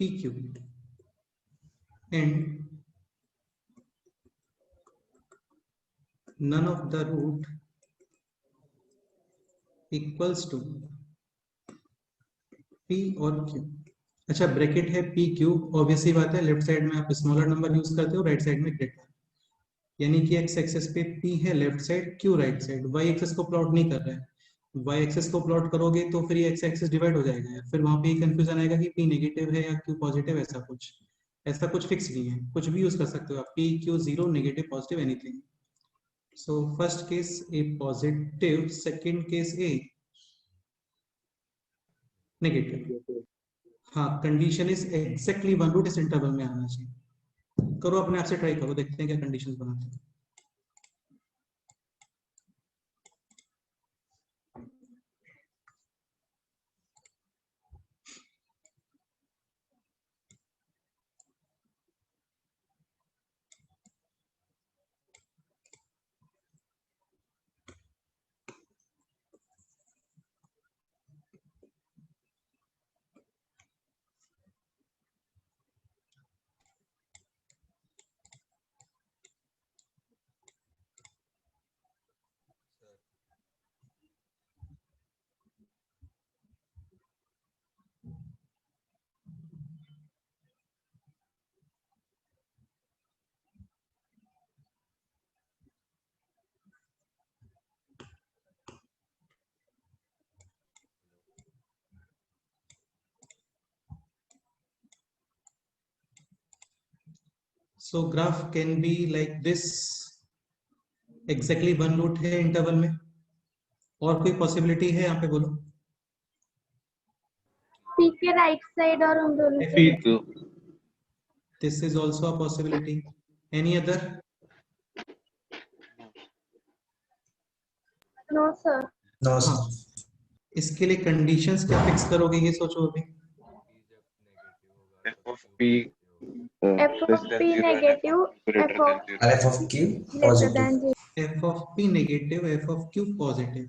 PQ and none of the root equals to P और Q। अच्छा bracket है पी क्यू, ऑब्वियसली बात है, लेफ्ट साइड में आप स्मॉलर नंबर यूज करते हो, राइट साइड में ग्रेटर, यानी कि एक्स एक्सेस पे p है left side, q right side. y axis को प्लॉट नहीं कर रहा है, y एक्सेस को प्लॉट करोगे तो फिर ये x एक्सेस डिवाइड हो जाएगा, फिर वहां पे कंफ्यूजन आएगा कि p नेगेटिव है या q पॉजिटिव, ऐसा कुछ फिक्स नहीं है, कुछ भी यूज कर सकते हो आप, p q 0 negative positive anything. So first case a positive, second case a negative. हाँ, condition is exactly one root इस इंटरवल में आना चाहिए। करो अपने आप से ट्राई करो, देखते हैं क्या कंडीशंस बनाते हैं। So graph can be like this, exactly one root है इंटरवल में, और कोई पॉसिबिलिटी है यहाँ पे बोलो? P के राइट साइड और उन दोनों के PQ. This is also a possibility. Any other? No sir. No हाँ, इसके लिए कंडीशंस क्या फिक्स करोगे ये सोचो अभी। F of P. F less of than P 0 and negative, greater F than of 0. F of Q greater positive than 0. F of P negative, f of q positive,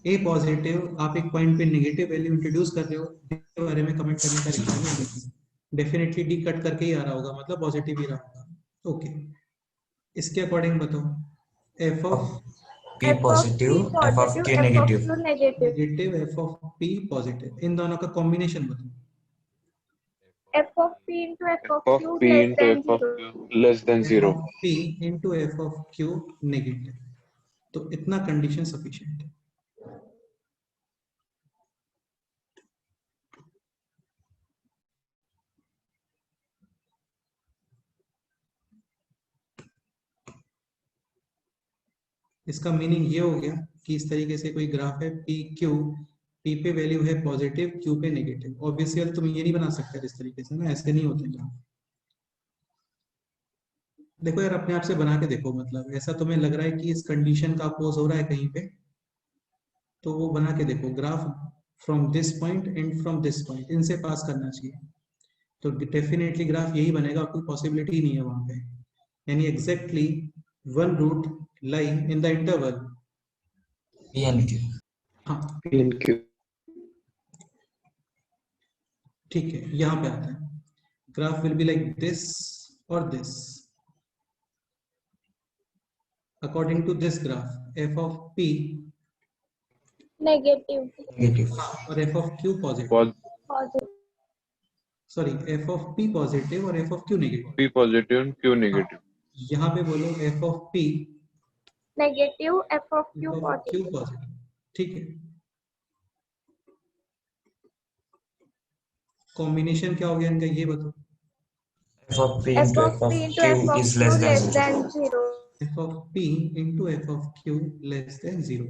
A positive, आप एक point पे negative value introduce कर रहे हो, इसके बारे में comment करने का रिक्वायरमेंट नहीं है, डेफिनेटली डी कट करके ही आ रहा होगा, मतलब पॉजिटिव ही रहा होगा। ओके, इसके अकॉर्डिंग बताओ, f of P positive f of q negative negative. Negative, f of P positive, इन दोनों का कॉम्बिनेशन बताओ। f of p into f F of of q P less into than F of 0. Q less than f 0. of p into f of q negative, तो इतना condition sufficient है। इसका meaning ये हो गया कि इस तरीके से कोई ग्राफ है पी क्यू, पी पे वैल्यू है पॉजिटिव, क्यू पे नेगेटिव। ऑब्वियसली तुम ये नहीं बना सकते इस तरीके से ना, ऐसे नहीं होते ग्राफ। देखो यार अपने आप से बना के देखो, मतलब ऐसा तुम्हें लग रहा है कि इस कंडीशन का अपोज हो रहा है कहीं पे, तो वो बना के देखो graph from this point and from this point, इनसे पास करना चाहिए, तो डेफिनेटली ग्राफ यही बनेगा, कोई पॉसिबिलिटी नहीं है वहां पे। यानी exactly one root lie in the interval P and Q. हाँ P and Q. ठीक है, यहाँ पे आता है graph will be like this और this. According to this graph f of p Negative. Negative. और f of q positive, Pos Positive. Sorry f of P positive और f of q negative. P positive and Q negative. यहाँ पे बोलो f of p Negative f of एफ q of q positive. Positive, ठीक है। Combination क्या हो गया इनका ये बताओ। F of P f into of F of p into Q f of is q less than less 0. than 0. F of P into F of Q less than 0।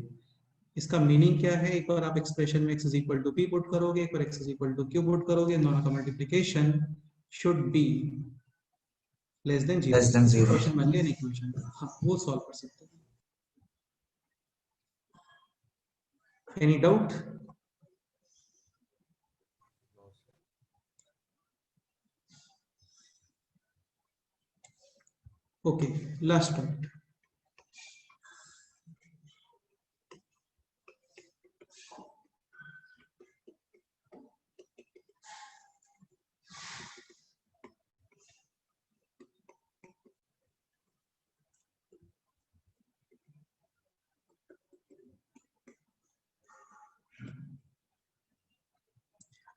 इसका meaning क्या है, एक बार आप एक्सप्रेशन में x is equal to p put करोगे, एक बार x is equal to q put करोगे, दोनों का multiplication should be less than 0। Less than 0. Equation बन गया इक्वेशन, हाँ वो सॉल्व कर सकते हैं। Any doubt? Okay, last point.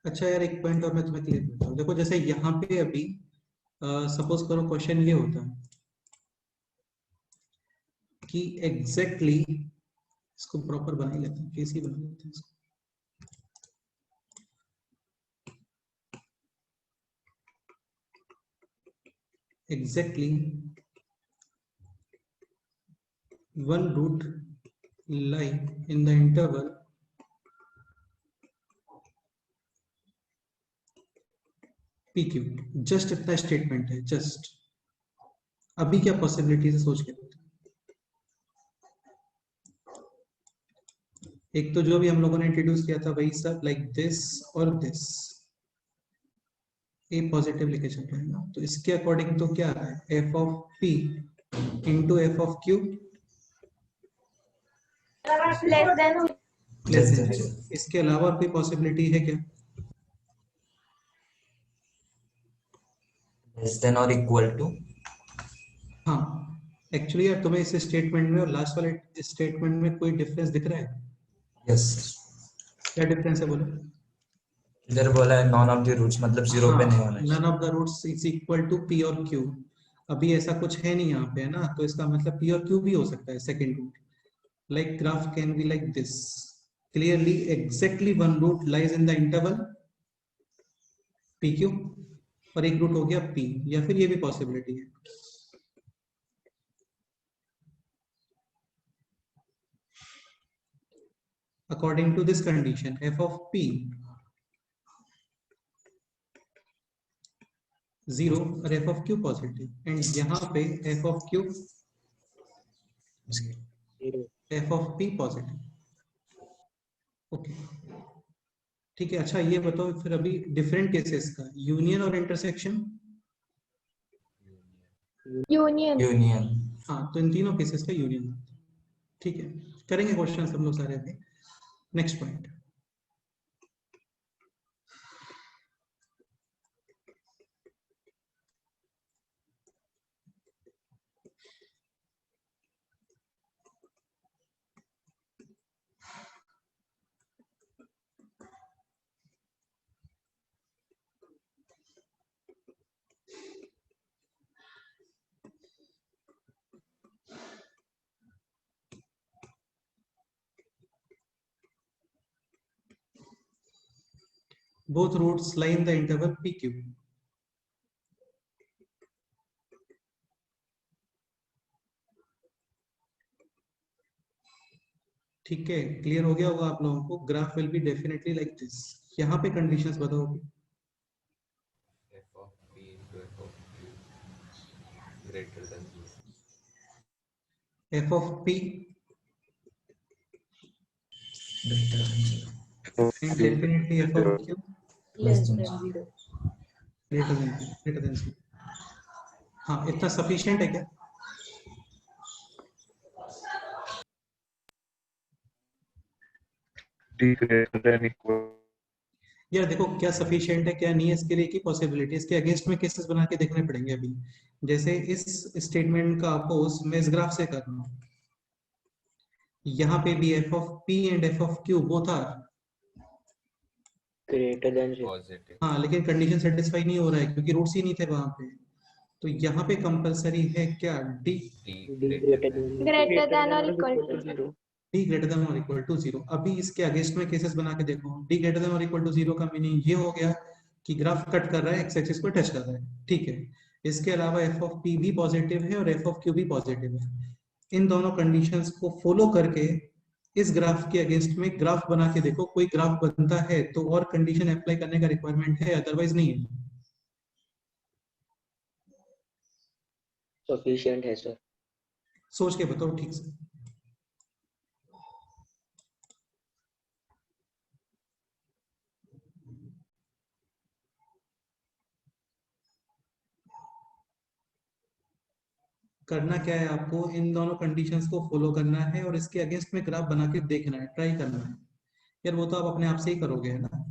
अच्छा यार एक पॉइंट और मैं तुम्हें क्लियर करता हूँ। देखो जैसे यहाँ पे अभी सपोज करो क्वेश्चन ये होता कि एग्जैक्टली इसको प्रॉपर बना ही लेते हैं, कैसे बना लेते हैं इसको। Exactly one root lie in the interval p q, just इतना स्टेटमेंट है, जस्ट। अभी क्या पॉसिबिलिटी है सोच के देखते हैं। एक तो जो भी हम लोगों ने इंट्रोड्यूस किया था वही सब, लाइक दिस और दिस, ए पॉजिटिव लेके चल रहे हैं ना, तो इसके अकॉर्डिंग तो क्या आ रहा है, F of P into F of Q Less than 0. Less than 0। इसके अलावा कोई पॉसिबिलिटी है क्या? Less than or equal to. हाँ एक्चुअली यार तुम्हें इस स्टेटमेंट में और लास्ट वाले स्टेटमेंट में कोई डिफरेंस दिख रहा है? Yes. क्या डिफरेंस है बोलो? इधर बोला है नॉन ऑफ द रूट्स, मतलब 0 पे नहीं होना none of the roots is equal to p और क्यू। अभी ऐसा कुछ है नहीं यहाँ पे, है ना, तो इसका मतलब पी और क्यू भी हो सकता है second root. Like graph can be like this, clearly exactly one root lies in the interval p q और एक रूट हो गया पी, या फिर ये भी पॉसिबिलिटी है। According to this condition f of p 0 और f of q positive, and यहाँ पे f of q f of P positive. Okay ठीक है। अच्छा ये बताओ फिर अभी डिफरेंट केसेस का यूनियन और इंटरसेक्शन। Union. यूनियन। हाँ तो इन तीनों केसेस का यूनियन, ठीक है। करेंगे क्वेश्चन हम लोग सारे अभी। Next point, both roots lie in the interval PQ. ठीक है, क्लियर हो गया होगा आप लोगों को. Graph will be definitely like this. यहाँ पे कंडीशंस बताओ. f of p into f of q greater than 0. f of p greater than 0. and definitely f of q Less than 0. greater than 0. हाँ, इतना सफिशिएंट है क्या? d greater than equal यार देखो क्या सफिशिएंट है क्या नहीं है, इसके लिए की पॉसिबिलिटी, इसके अगेंस्ट में केसेस बना के देखने पड़ेंगे अभी. जैसे इस स्टेटमेंट का अपोज मैं इस ग्राफ से कर रहा हूँ. यहाँ पे भी f of p and f of q both are greater than 0. Positive. हाँ, लेकिन कंडीशन सेटिस्फाई नहीं हो रहा है क्योंकि रूट्स ही नहीं थे वहां पे. तो यहाँ पे कंपलसरी है क्या? d d greater than Greater than or equal to 0. d greater than or equal to 0. अभी इसके अगेंस्ट में केसेस बना के देखो. d greater than or equal to 0 का मीनिंग ये हो गया कि ग्राफ कट कर रहा है, एक्स एक्सिस को टच कर रहा है. ठीक है. इसके अलावा f of p भी पॉजिटिव है और f of q भी पॉजिटिव है. इन दोनों कंडीशंस को फॉलो करके इस ग्राफ के अगेंस्ट में ग्राफ बना के देखो. कोई ग्राफ बनता है तो और कंडीशन अप्लाई करने का रिक्वायरमेंट है, अदरवाइज नहीं है. Sufficient है sir. सोच के बताओ ठीक से. करना क्या है आपको? इन दोनों कंडीशंस को फॉलो करना है और इसके अगेंस्ट में ग्राफ बना के देखना है, ट्राई करना है. यार वो तो आप अपने आप से ही करोगे है ना.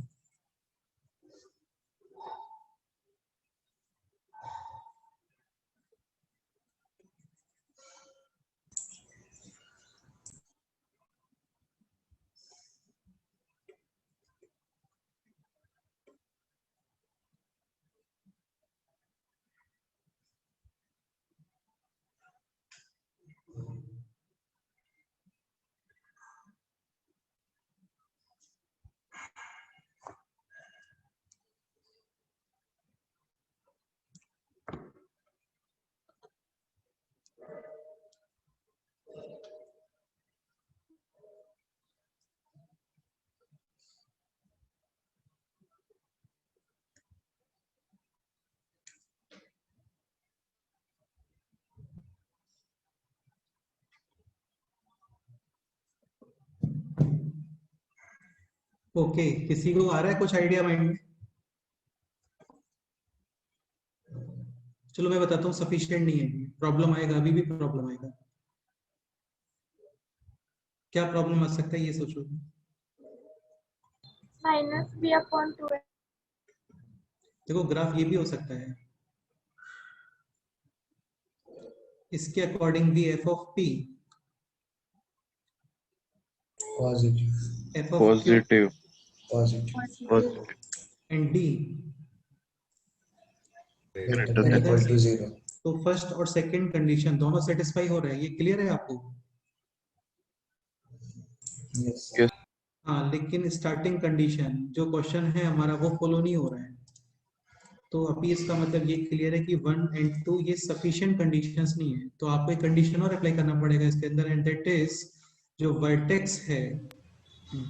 ओके, किसी को आ रहा है कुछ आइडिया माइंड में? चलो मैं बताता हूँ. सफिशिएंट नहीं है, प्रॉब्लम आएगा, अभी भी प्रॉब्लम आएगा. क्या प्रॉब्लम आ सकता है ये सोचो. minus b upon 2. देखो ग्राफ ये भी हो सकता है. इसके अकॉर्डिंग भी f of p, positive f of q positive positive and d greater than equal to 0. तो फर्स्ट और सेकंड कंडीशन दोनों सेटिस्फाई हो रहे हैं. ये क्लियर है आपको? Yes. Yes. हाँ, लेकिन स्टार्टिंग कंडीशन जो क्वेश्चन है हमारा वो फॉलो नहीं हो रहा है. तो अभी इसका मतलब ये क्लियर है कि 1 and 2 ये सफिशिएंट कंडीशंस नहीं है. तो आपको एक कंडीशन और अप्लाई करना पड़ेगा इसके अंदर, एंड दैट इज जो वर्टेक्स है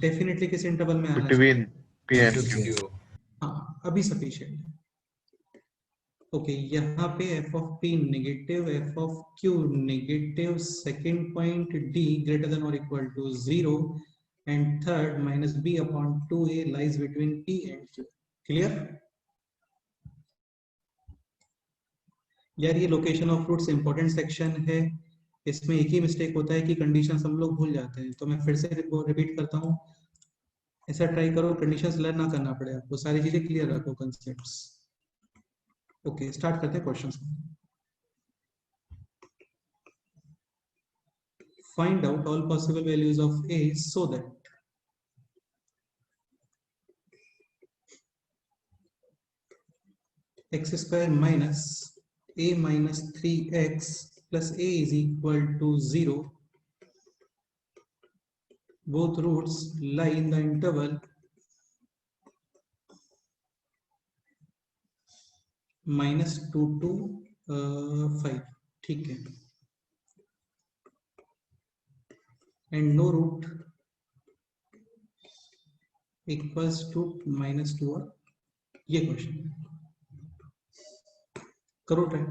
डेफिनेटली किस इंटरवल में आना चाहिए. between p and q. Q. हाँ, अभी सफिशिएंट है. ओके, यहाँ पे f of p negative, f of q negative, second point d greater than और equal to 0 and third minus b upon 2a lies between p and q. Clear? यार ये location of roots important section है. इसमें एक ही mistake होता है कि conditions हम लोग भूल जाते हैं. तो मैं फिर से रिपीट करता हूँ, ऐसा ट्राई करो कंडीशंस लर्न ना करना पड़े आपको, सारी चीजें क्लियर रखो, कंसेप्ट्स. ओके, स्टार्ट करते हैं questions. Find out all possible values of a so that x square minus a minus 3x plus a is equal to 0. Both roots lie in the interval -2 to 5, ठीक है, and no root equals to -2 और ये question करो try.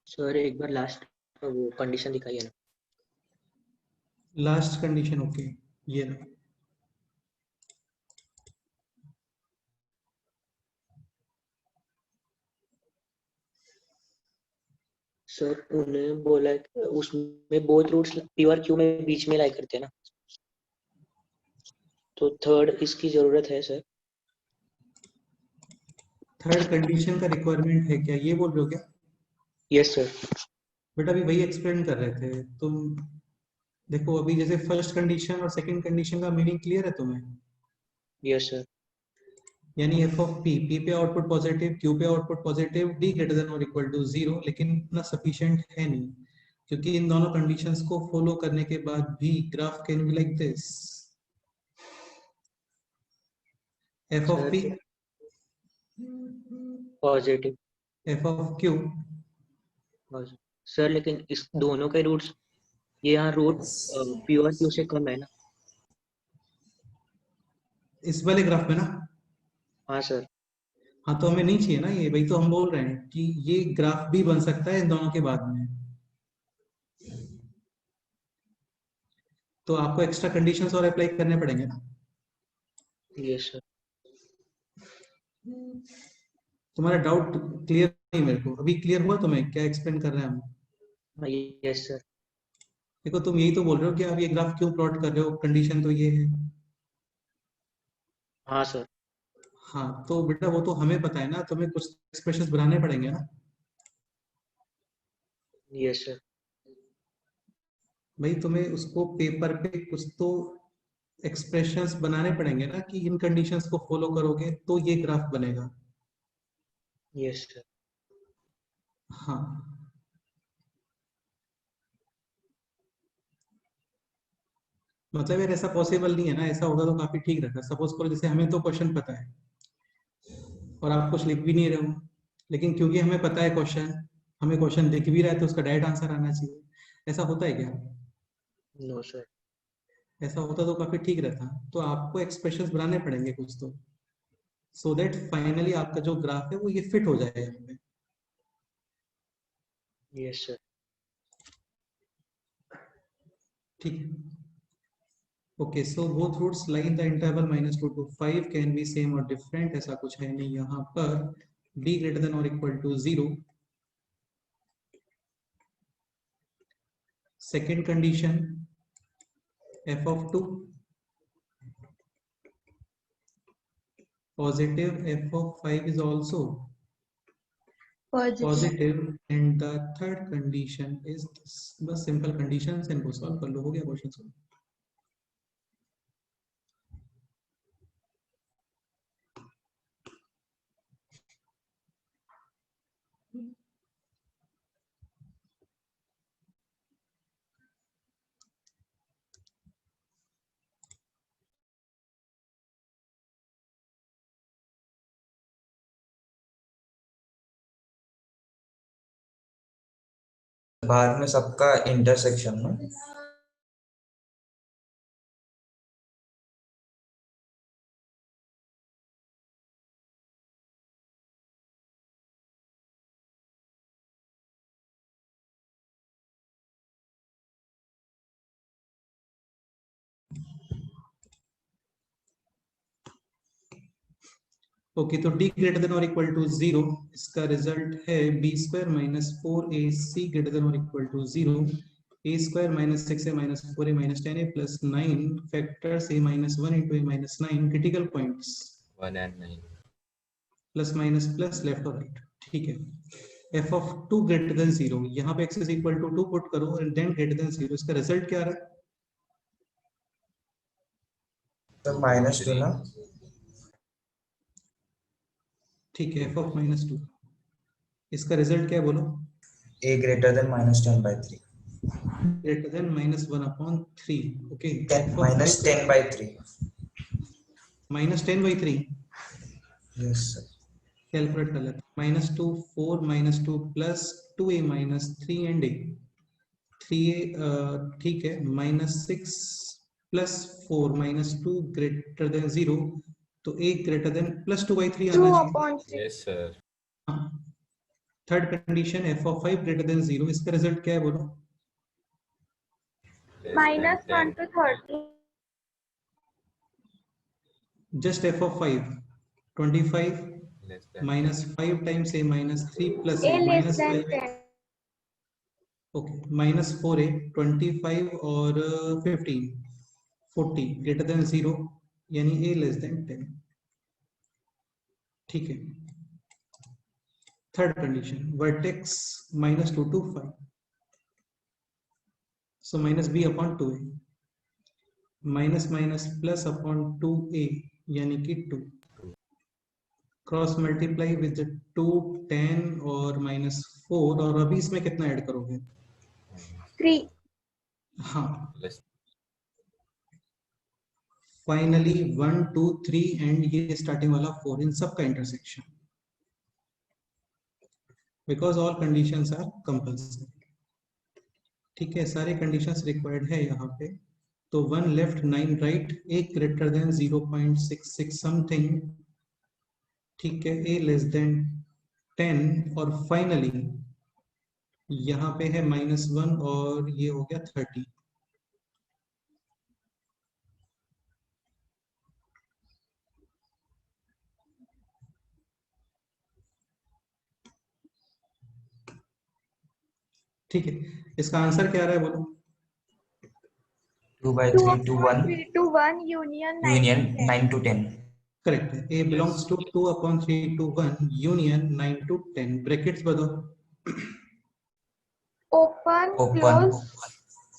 Sir एक बार last वो condition दिखाइए ना। Last condition okay, ये रहा। सर उन्हें बोला कि उसमें बोथ रूट्स पी और क्यू में बीच में लाई करते हैं ना, तो थर्ड इसकी जरूरत है सर। थर्ड कंडीशन का रिक्वायरमेंट है क्या, ये बोल रहे हो क्या? Yes sir. बेटा अभी वही एक्सप्लेन कर रहे थे तुम। देखो अभी जैसे फर्स्ट कंडीशन और सेकंड कंडीशन का मीनिंग क्लियर है तुम्हें? Yes sir. यानी एफ ऑफ पी, पी पे आउटपुट पॉजिटिव, क्यू पे output positive, D greater than और इक्वल टू 0, लेकिन इतना सफिशिएंट है नहीं, क्योंकि इन दोनों कंडीशंस को फॉलो करने के बाद भी graph can be like this, F of P positive f of Q. Sir, लेकिन इस दोनों के रूट्स, ये यहाँ रूट पी और क्यू से कम है ना? इस वाले ग्राफ में ना? हाँ सर। हाँ तो हमें नहीं चाहिए ना ये, वही तो हम बोल रहे हैं कि ये ग्राफ भी बन सकता है इन दोनों के बाद में, तो आपको एक्स्ट्रा कंडीशंस और अप्लाई करने पड़ेंगे ना। Yes sir. तुम्हारा डाउट क्लियर नहीं, मेरे को अभी क्लियर हुआ तुम्हें क्या एक्सप्लेन कर रहे हैं हम? Yes sir. देखो तुम यही तो बोल रहे हो कि आप ये ग्राफ क्यों प्लॉट कर रहे हो, कंडीशन तो ये है। हाँ सर। हाँ तो बेटा वो तो हमें पता है ना, तुम्हें कुछ एक्सप्रेशंस बनाने पड़ेंगे ना। Yes sir. भाई तुम्हें उसको पेपर पे कुछ तो एक्सप्रेशंस बनाने पड़ेंगे ना, कि इन कंडीशंस को फॉलो करोगे तो ये ग्राफ बनेगा। Yes sir. हाँ मतलब यार ऐसा पॉसिबल नहीं है ना, ऐसा होगा तो काफी ठीक रहता। सपोज करो जैसे हमें तो क्वेश्चन पता है और आप कुछ लिख भी नहीं रहे हो, लेकिन क्योंकि हमें पता है क्वेश्चन, हमें क्वेश्चन दिख भी रहा है तो उसका डायरेक्ट आंसर आना चाहिए, ऐसा होता है क्या? No sir. ऐसा होता तो काफी ठीक रहता। तो आपको एक्सप्रेशंस बनाने पड़ेंगे कुछ तो, सो दैट फाइनली आपका जो ग्राफ है वो ये फिट हो जाए यहाँ पे। Yes sir. ठीक है, okay so both roots lie in the interval -2 to 5 can be same और डिफरेंट, ऐसा कुछ है नहीं यहाँ पर। b ग्रेटर देन और equal to 0, second condition f of 2 positive, f of 5 is also positive, and the third condition is this. बस simple conditions इनको सॉल्व कर लो, हो गया क्वेश्चन सॉल्व। बाद में सबका इंटरसेक्शन में ओके, तो d ग्रेटर देन और इक्वल टू 0, इसका रिजल्ट है b square minus 4ac greater than और equal to 0, a square minus 6a minus 4a minus 10a plus 9 factors a minus 1 into a minus 9 critical points 1 and 9. Plus minus plus left और right. ठीक है, f of 2 greater than 0, यहाँ पे x is equal to 2 put करो and then greater than 0, इसका result क्या आ रहा है? तो -2 ना। ठीक है, f ऑफ -2, इसका रिजल्ट क्या है बोलो? a greater than -10/3, greater than -1/3। Okay, -10/3। -10/3 yes sir. Calculate कर लेते हैं। -2 4 -2 plus 2a minus 3 and a 3a, ठीक है, -6 प्लस 4 -2 ग्रेटर देन 0, तो a ग्रेटर देन प्लस 2/3 आना चाहिए। Yes, sir. Third condition f of 5 greater than 0, इसका रिजल्ट क्या है बोलो? -1 to 30. Just f of 5 25 Less than minus 5 times a minus 3 plus A a less minus than 5, 10. okay, minus 4a 25 और 15 40 greater than 0, यानी a less than 10। ठीक है, third condition vertex -2 to 5, so minus b upon 2a minus minus plus upon 2a यानी कि 2, cross multiply with 2 10 और -4, और अभी इसमें कितना ऐड करोगे? 3. हाँ, less. फाइनली 1 2 3 एंड ये स्टार्टिंग वाला 4, इन सब का intersection, because all conditions are compulsory. ठीक है, सारे कंडीशंस रिक्वायर्ड है यहाँ पे। तो 1 left 9 right, a greater than 0.66 something, ठीक है, a लेस देन 10, और फाइनली यहाँ पे है -1 और ये हो गया 30। ठीक है, इसका आंसर क्या आ रहा है बोलो? 2/3 to 1 3 to 1 union 9 union to 10. 9 to 10। Correct है, a belongs to 2/3 to 1 union 9 to 10। Brackets बताओ। Open, Open,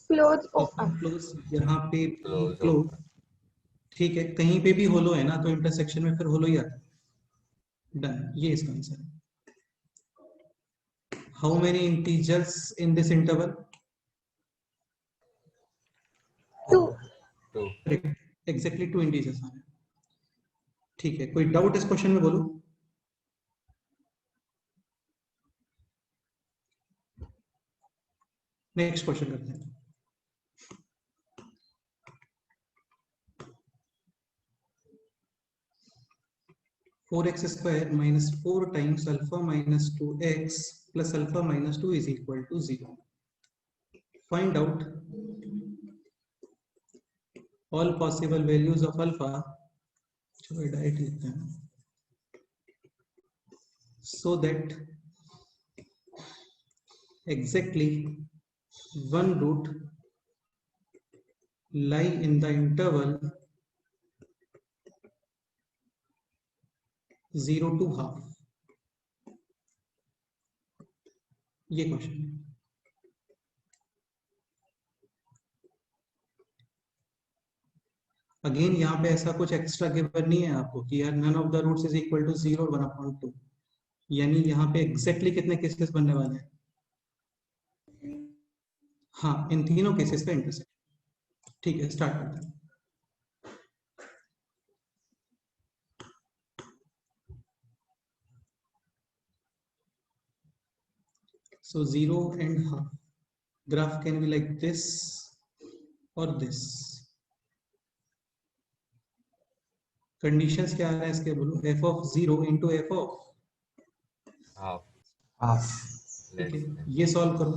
close, open open. Close, यहाँ पे Close, क्लोज। ठीक है, कहीं पे भी होलो है ना, तो इंटरसेक्शन में फिर होलो ही आता है। डन, ये इसका आंसर है। How many integers in this interval? 2. 2. Exactly 2 integers आ रहे हैं। ठीक है, कोई डाउट इस क्वेश्चन में बोलो? नेक्स्ट क्वेश्चन करते हैं। Four x square minus 4 times alpha minus 2x plus alpha minus 2 is equal to 0। Find out all possible values of alpha. चलो डायरेक्ट लिखते हैं, so that exactly one root lie in the interval 0 to half। ये question है। Again यहाँ पे ऐसा कुछ extra given नहीं है आपको कि यार none of the roots is equal to 0 और 1/2, यानी यहाँ पे एग्जैक्टली कितने केसेस बनने वाले हैं? हाँ, इन तीनों केसेस का इंटरसेक्शन। ठीक है, स्टार्ट करते हैं। So 0 and half. Graph can be like this or this. Conditions क्या आ रहा है इसके बोलो? f of 0 into f of Half. half। ठीक है, Less than. ये सॉल्व करो।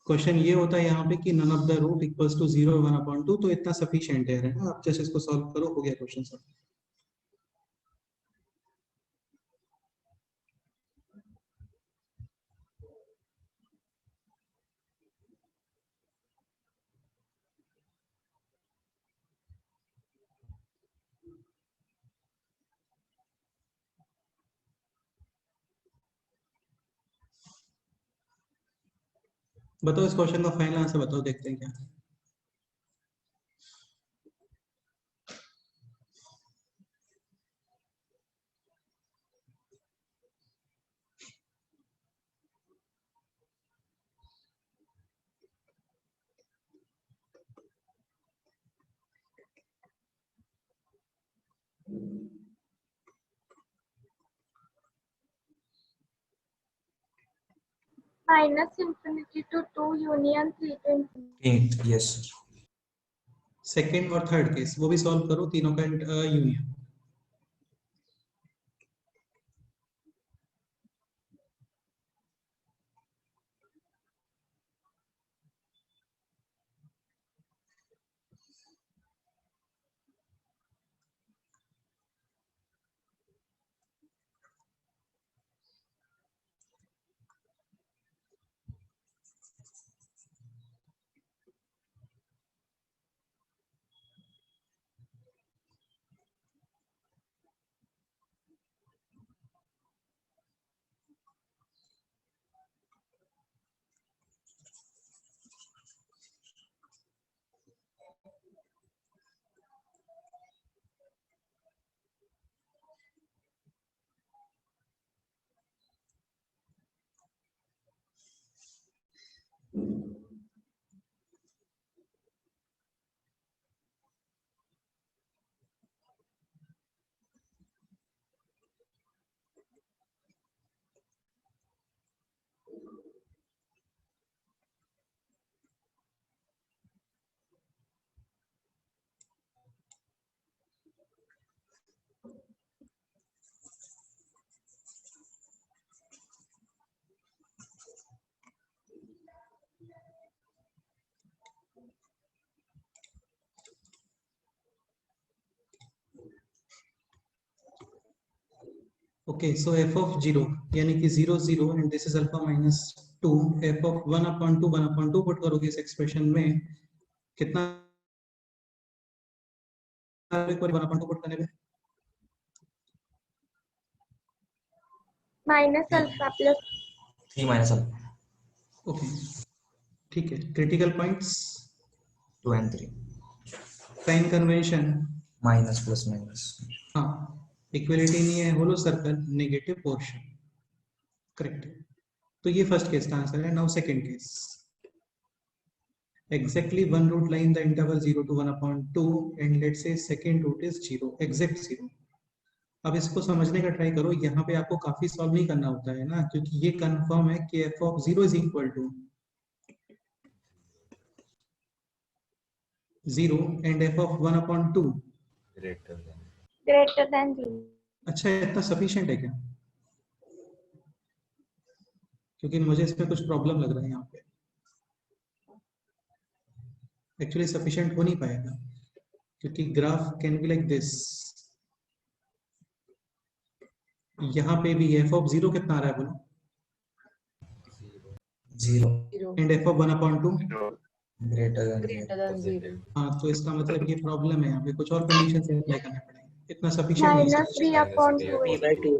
क्वेश्चन ये होता है यहाँ पे कि none of the root equals to 0 1/2, तो इतना सफिशिएंट है ना, आप जैसे इसको सॉल्व करो हो गया क्वेश्चन सॉल्व। बताओ इस क्वेश्चन का फाइनल आंसर बताओ, देखते हैं क्या है। minus infinity to 2 union 3 to infinity. Yes second और थर्ड केस वो भी सॉल्व करो, तीनों का union. Okay, so f of 0 यानी कि 0 0 and this is alpha minus 2, f of 1/2 put करोगे इस एक्सप्रेशन में कितना 1/2 पुट करने में minus alpha plus 3 minus alpha ओके ठीक है। Critical points 2 and 3 sign convention minus plus minus हाँ, इक्वलिटी नहीं है, hollow circle negative portion, correct. तो ये फर्स्ट केस का आंसर है। Now second case, exactly one root lie in the interval 0 to 1/2 and let's say second root is 0, exact 0। अब इसको समझने का ट्राई करो, यहाँ पे आपको काफी सॉल्व नहीं करना होता है ना, क्योंकि ये कंफर्म है कि f of 0 is equal to 0 and f of 1/2 greater than 0. अच्छा, इतना सफिशिएंट है क्या? क्योंकि मुझे इसमें कुछ प्रॉब्लम लग रहा है यहाँ पे, एक्चुअली सफिशिएंट हो नहीं पाएगा क्योंकि graph can be like this. यहाँ पे भी f of 0 कितना आ रहा है बोलो, 0 and f of 1/2 greater than Greater than 0. हाँ, तो इसका मतलब ये प्रॉब्लम है, यहाँ पे कुछ और कंडीशन से अप्लाई करना पड़ेगा, इतना सफिशिएंट नहीं minus है। 3/2. p by 2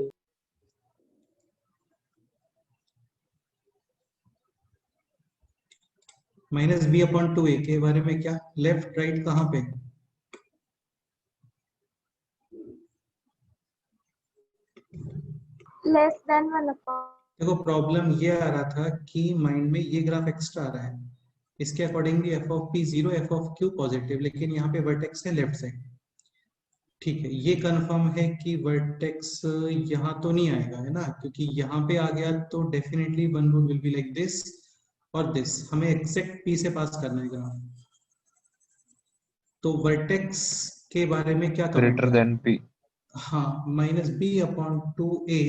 माइनस b/2a के बारे में क्या, लेफ्ट राइट कहाँ पे? less than 1/2. देखो प्रॉब्लम ये आ रहा था कि माइंड में ये ग्राफ एक्स्ट्रा आ रहा है, इसके accordingly f of p 0 f of q positive, लेकिन यहाँ पे वर्टेक्स है लेफ्ट साइड। ठीक है, ये कंफर्म है कि वर्टेक्स यहाँ तो नहीं आएगा है ना, क्योंकि यहाँ पे आ गया तो definitely one root will be like this और दिस, हमें एग्जैक्ट p से पास करना है ग्राफ। तो वर्टेक्स के बारे में क्या greater than p हाँ, -b/2a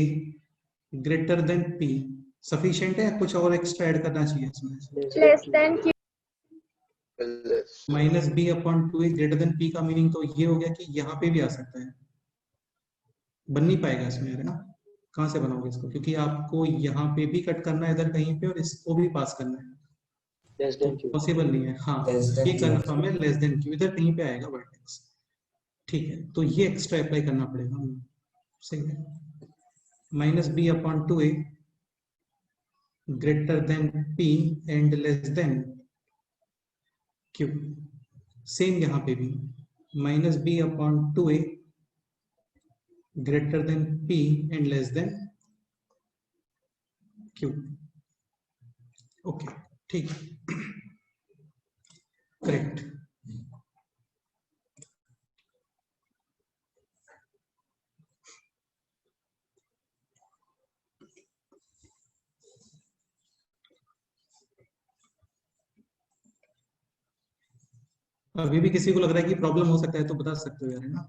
greater than p, sufficient है, कुछ और एक्स्ट्रा ऐड करना चाहिए इसमें? Less than q. Minus b upon two is greater than p का मीनिंग तो ये हो गया कि यहाँ पे भी आ सकता है, बन नहीं पाएगा इसमें, है ना? कहाँ से बनाओगे इसको, क्योंकि आपको यहाँ पे भी कट करना है इधर कहीं पे और इसको भी पास करना है, लेस तो देन क्यू। पॉसिबल नहीं है। हाँ, Less than ये Q. कन्फर्म है, लेस देन क्यू इधर कहीं पे आएगा वर्टेक्स। ठीक है, तो ये एक्स्ट्रा अप्लाई करना पड़ेगा। सही है, minus b upon two a greater than P and less than q. Same यहाँ पे भी minus b upon two a greater than P and less than q. Okay, ठीक है, करेक्ट। अभी भी किसी को लग रहा है कि प्रॉब्लम हो सकता है तो बता सकते हो यार, है ना?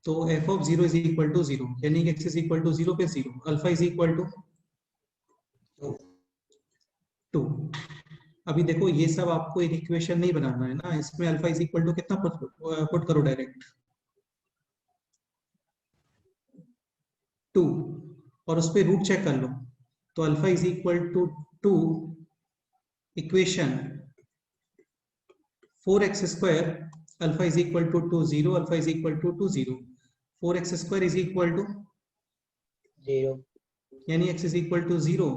तो f of 0 is equal to 0, यानी कि x इज इक्वल टू 0 पे 0, अल्फा इज इक्वल टू 2। अभी देखो ये सब आपको एक इक्वेशन नहीं बनाना है ना, इसमें अल्फा इज इक्वल टू कितना पुट करो डायरेक्ट 2 और उस पे रूट चेक कर लो। तो alpha is equal to 2 equation 4x square alpha is equal to 2 0 alpha is equal to 2 0 4x square is equal to 0 यानी x इज इक्वल टू 0।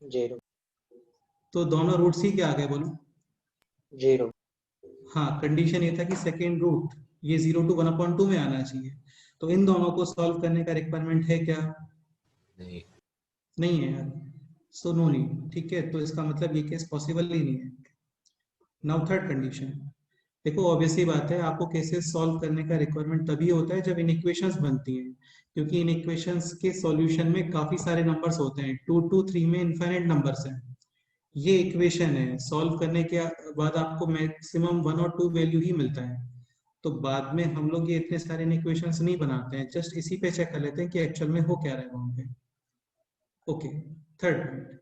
0 तो दोनों रूट्स ही क्या आ गए बोलो? 0। हाँ, कंडीशन ये था कि सेकेंड रूट ये 0 to 1/2 में आना चाहिए। तो इन दोनों को सॉल्व करने का रिक्वायरमेंट है क्या? नहीं है यार, सो नो नीड। ठीक है, तो इसका मतलब ये केस पॉसिबल ही नहीं है। नाउ थर्ड कंडीशन देखो, ऑब्वियसली बात है, आपको केसेस सॉल्व करने का रिक्वायरमेंट तभी होता है जब इन इक्वेशंस बनती हैं, क्योंकि इन इक्वेशंस के सॉल्यूशन में काफी सारे नंबर्स होते हैं, 2 to 3 में इनफाइनाइट नंबर्स हैं। ये इक्वेशन है, सॉल्व करने के बाद आपको मैक्सिमम 1 और 2 वैल्यू ही मिलता है। तो बाद में हम लोग ये इतने सारे इक्वेशंस नहीं बनाते हैं, जस्ट इसी पे चेक कर लेते हैं कि एक्चुअल में हो क्या रहा है वहां पे। Okay, third point,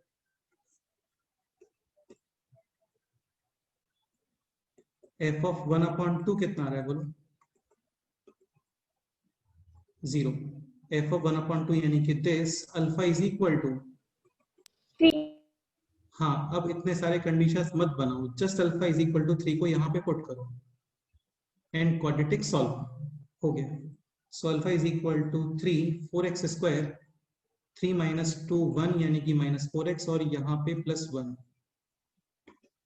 f of 1/2 कितना आ रहा है बोलो? 0। f ऑफ 1/2 यानी कि this alpha is equal to 3. हाँ, अब इतने सारे कंडीशंस मत बनाओ, just alpha is equal to 3 को यहाँ पे पुट करो एंड क्वाड्रेटिक सॉल्व हो गया। So alpha is equal to 3 4x square 3 minus 2 1 यानी कि माइनस 4x और यहाँ पे plus 1।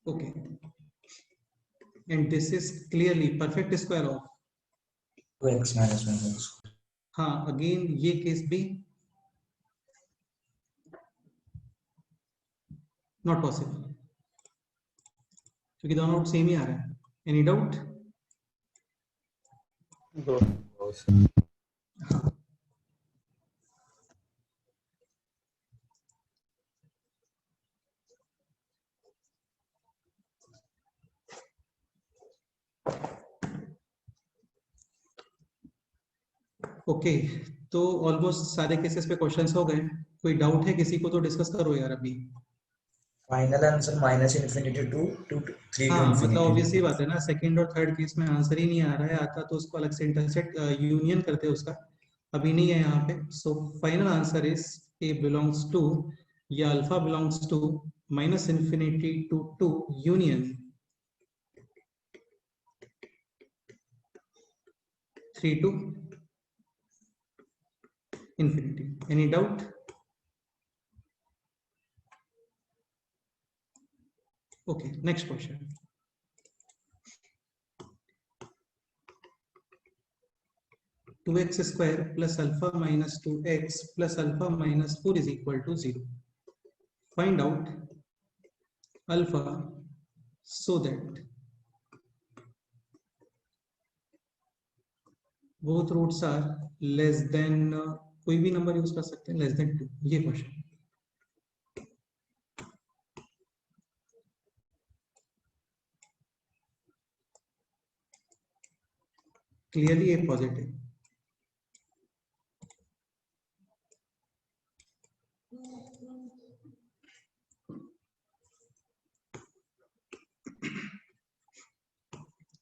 Okay, and this is clearly perfect square of 2x minus 1x. हाँ, अगेन ये केस भी नॉट पॉसिबल, क्योंकि दोनों सेम ही आ रहा है। Any doubt? ओके, तो ऑलमोस्ट सारे केसेस पे क्वेश्चंस हो गए। कोई डाउट है किसी को तो डिस्कस करो यार अभी। Final answer minus infinity to 3 to हाँ, मतलब infinity. ऑब्वियसली बात है ना, सेकंड और थर्ड केस में आंसर ही नहीं आ रहा है, आता तो उसको अलग से इंटरसेक्ट यूनियन करते हैं उसका, अभी नहीं है यहाँ पे। So final answer is a belongs to या alpha belongs to minus infinity to 2 union 3 to infinity. Any doubt? Okay, next question. Two x square plus alpha minus 2x plus alpha minus 4 is equal to 0. Find out alpha so that both roots are less than कोई भी number use कर सकते हैं, less than 2। ये question clearly ए positive.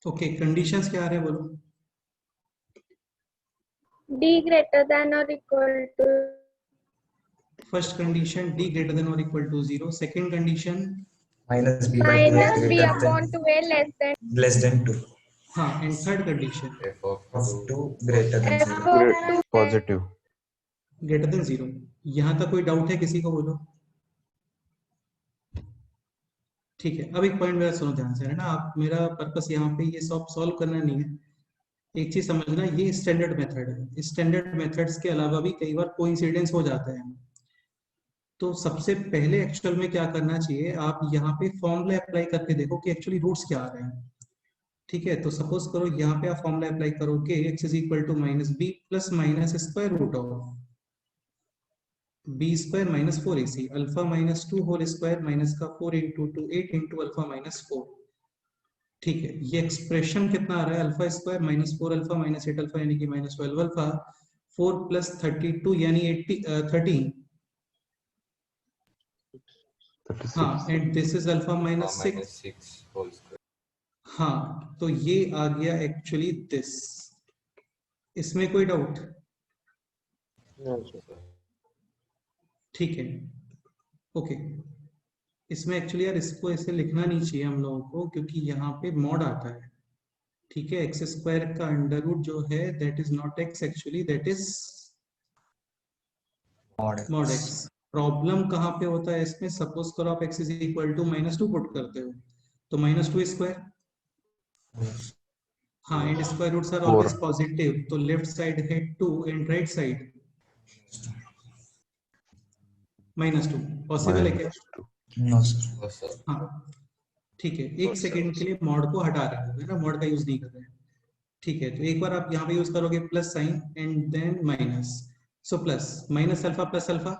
Okay, conditions क्या आ रहे हैं बोलो। D greater than or equal to first condition d greater than or equal to 0, second condition minus b by 2 minus is B greater upon than 2A less than 2. हाँ, and third condition F of Of 2 2 greater than F 0. of 2 positive. Greater than 0। यहां तक कोई doubt है किसी को, बोलो। ठीक है, अब एक पॉइंट मेरा सुनो ध्यान से, है ना। आप, मेरा पर्पस यहाँ पे ये सब सॉल्व करना नहीं है। एक चीज समझना, ये स्टैंडर्ड मेथड है। स्टैंडर्ड मेथड्स के अलावा भी कई बार कोइंसिडेंस हो जाता है। तो सबसे पहले एक्चुअल में क्या करना चाहिए, आप यहाँ पे फॉर्मूला अप्लाई करके देखो कि एक्चुअली रूट्स क्या आ रहे हैं। ठीक है, तो सपोज करो यहाँ पे आप फॉर्मूला अप्लाई करोगे x is equal to minus b plus minus square root of b square minus 4ac alpha minus 2 whole square minus का 4 इंटू 2 8 इंटू अल्फा माइनस 4। ठीक है, ये एक्सप्रेशन कितना आ रहा है, alpha square minus 4 alpha minus 8 alpha यानी कि minus 12 alpha 4 plus 32 यानी 13। हाँ, and this is alpha minus 6। minus 6 whole square. हाँ, तो ये आ गया एक्चुअली दिस। इसमें कोई डाउट? No, sir. ठीक है, ओके। इसमें एक्चुअली यार इसको ऐसे लिखना नहीं चाहिए हम लोगों को, क्योंकि यहाँ पे मॉड आता है। ठीक है, एक्स स्क्वायर का अंडर रूट जो है that is not x, actually that is mod x. Problem कहाँ पे होता है इसमें, सपोज करो आप x is equal to -2 put करते हो तो -2 स्क्वायर। हाँ, and square roots are always positive, तो लेफ्ट साइड है 2 एंड राइट साइड -2। पॉसिबल है क्या? No, sir. Oh, sir. हाँ, ठीक है, एक सेकेंड के लिए मॉड को हटा रहे हो, है ना, मॉड का यूज नहीं कर रहे हैं। ठीक है, तो एक बार आप यहाँ पे यूज करोगे plus sign and then minus, so plus minus alpha plus alpha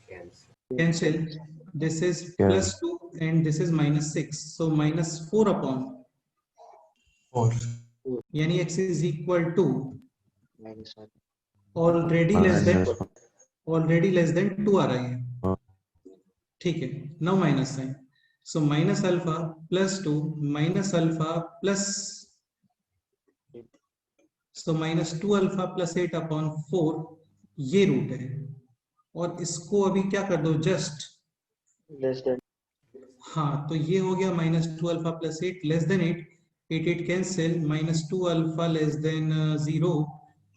Cancel. cancel, this is plus 2 and this is -6, so -4 upon 4. यानी x is equal to Minus 1. already less than 2 आ रहा है। ठीक है, now minus sign, so minus alpha plus 2 minus alpha plus, so -2 alpha plus 8 upon 4, ये root है। और इसको अभी क्या कर दो, जस्ट Less than. हाँ, तो ये हो गया -2 alpha plus 8 less than 8, 8 cancel, -2 alpha less than 0,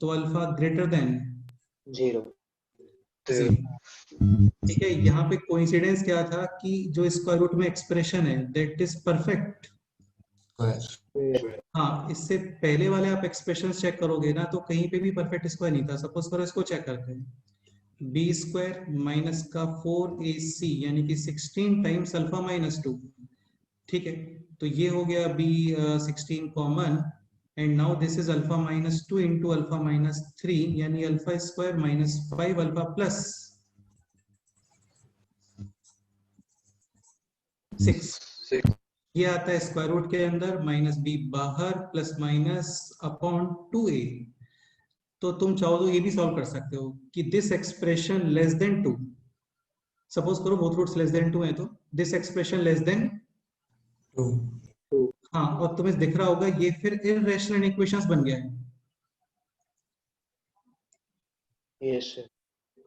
तो अल्फा ग्रेटर देन 0. 0। ठीक है, यहाँ पे कोइंसिडेंस क्या था कि जो स्क्वायर रूट में एक्सप्रेशन है दैट इज परफेक्ट। Square. हाँ, इससे पहले वाले आप एक्सप्रेशन चेक करोगे ना तो कहीं पे भी परफेक्ट स्क्वायर नहीं था। सपोज करो इसको चेक करते हैं, बी स्क्वायर माइनस का 4ac यानी कि 16 टाइम्स अल्फा माइनस 2। ठीक है, तो ये हो गया b 16 common, and now this is alpha minus 2 into alpha minus 3 यानी alpha square minus 5 alpha plus 6। ये आता है स्क्वायर रूट के अंदर, माइनस बी बाहर प्लस माइनस अपॉन 2a। तो तुम चाहो तो ये भी सॉल्व कर सकते हो कि this expression less than 2, suppose करो बोथ रूट्स लेस देन 2 है तो दिस एक्सप्रेशन लेस देन 2. हाँ, और तुम्हें दिख रहा होगा ये फिर इररेशनल इक्वेशंस बन गया है। Yes, sir.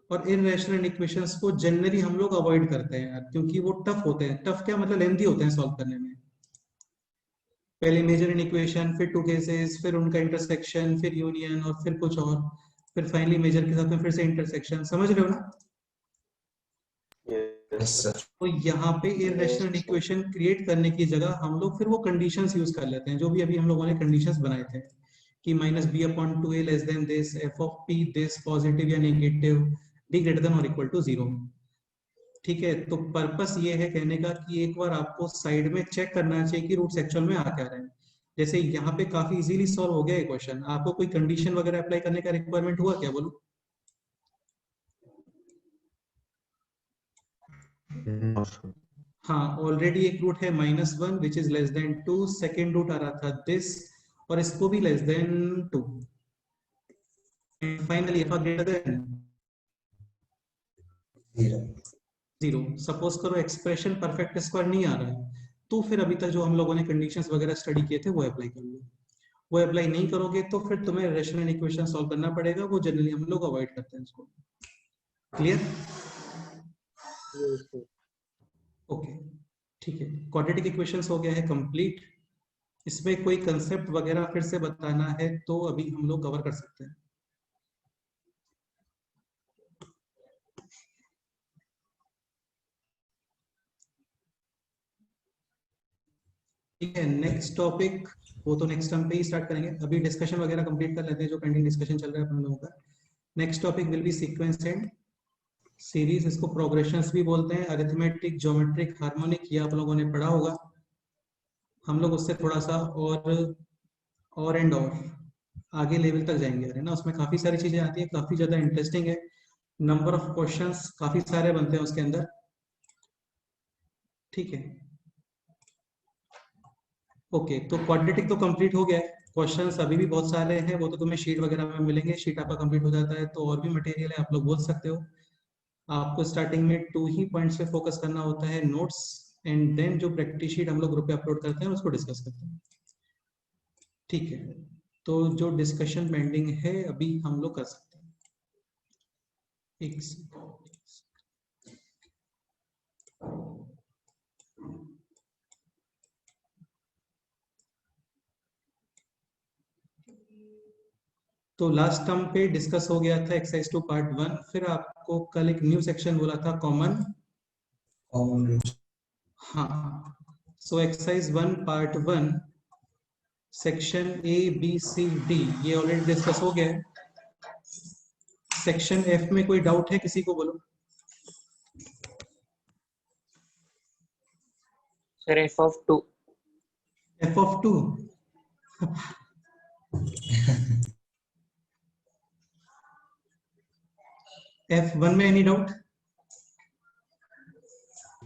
और इररेशनल इक्वेशंस को जनरली हम लोग अवॉइड करते हैं यार, क्योंकि वो टफ होते हैं। टफ क्या मतलब, लेंथी होते हैं सॉल्व करने में। पहले मेजर इन इक्वेशन, फिर टू केसेस, फिर उनका इंटरसेक्शन, फिर यूनियन और फिर कुछ और, फिर फाइनली मेजर के साथ में फिर से इंटरसेक्शन। समझ रहे हो ना? Yes, sir. तो यहाँ पे इररेशनल इक्वेशन क्रिएट करने की जगह हम लोग फिर वो कंडीशंस यूज कर लेते हैं जो भी अभी हम लोगों ने कंडीशंस बनाए थे कि -b/2a less than this, f of p this positive या नेगेटिव, d ग्रेटर देन और इक्वल टू 0। ठीक है, तो पर्पस ये है कहने का कि एक बार आपको साइड में चेक करना चाहिए कि रूट्स एक्चुअल में आ क्या रहे हैं। जैसे यहाँ पे काफी इजीली सॉल्व हो गया क्वेश्चन, आपको कोई कंडीशन वगैरह अप्लाई करने का रिक्वायरमेंट हुआ क्या, बोलो? हाँ, ऑलरेडी एक रूट है -1 which is less than 2, second root आ रहा था दिस, और इसको भी less than 2 and finally alpha greater than 0। Suppose करो एक्सप्रेशन परफेक्ट स्क्वायर नहीं आ रहा है, तो फिर अभी तक जो हम लोगों ने कंडीशंस वगैरह स्टडी किए थे वो अप्लाई कर लो। वो अप्लाई नहीं करोगे तो फिर तुम्हें रेशनल इक्वेशन सॉल्व करना पड़ेगा, वो जनरली हम लोग अवॉइड करते हैं इसको। क्लियर? ओके, ठीक है। क्वाड्रेटिक इक्वेशंस हो गया है कंप्लीट। इसमें कोई कंसेप्ट वगैरह फिर से बताना है तो अभी हम लोग कवर कर सकते हैं। ठीक है, नेक्स्ट टॉपिक वो तो नेक्स्ट टर्म पे ही स्टार्ट करेंगे। अभी डिस्कशन वगैरह कंप्लीट कर लेते हैं जो पेंडिंग डिस्कशन चल रहा है अपन लोगों का। Next topic will be sequence and series, इसको प्रोग्रेशंस भी बोलते हैं। अरिथमेटिक, ज्योमेट्रिक, हार्मोनिक, ये आप लोगों ने पढ़ा होगा। हम लोग उससे थोड़ा सा और एंड और आगे लेवल तक जाएंगे, है ना। उसमें काफी सारी चीजें आती है, काफी ज्यादा इंटरेस्टिंग है। नंबर ऑफ क्वेश्चंस काफी सारे बनते हैं उसके अंदर। ठीक है, ओके। तो क्वाड्रेटिक तो कंप्लीट हो गया है। क्वेश्चंस अभी भी बहुत सारे हैं, वो तो तुम्हें शीट वगैरह में मिलेंगे। शीट आपका कंप्लीट हो जाता है तो और भी मटेरियल है, आप लोग बोल सकते हो। आपको स्टार्टिंग में 2 ही पॉइंट्स पे फोकस करना होता है, नोट्स एंड देन जो प्रैक्टिस शीट हम लोग ग्रुप पे अपलोड करते हैं उसको डिस्कस करते हैं। ठीक है, तो जो डिस्कशन पेंडिंग है अभी हम लोग कर सकते हैं। एक तो लास्ट टर्म पे डिस्कस हो गया था एक्सरसाइज 2 पार्ट 1। फिर आपको कल एक न्यू सेक्शन बोला था कॉमन रूट्स। हाँ, so exercise 1 part 1 section A B C D ये ऑलरेडी डिस्कस हो गया है। सेक्शन एफ में कोई डाउट है किसी को? बोलो sir f of 2. f of 2 F1 में any doubt?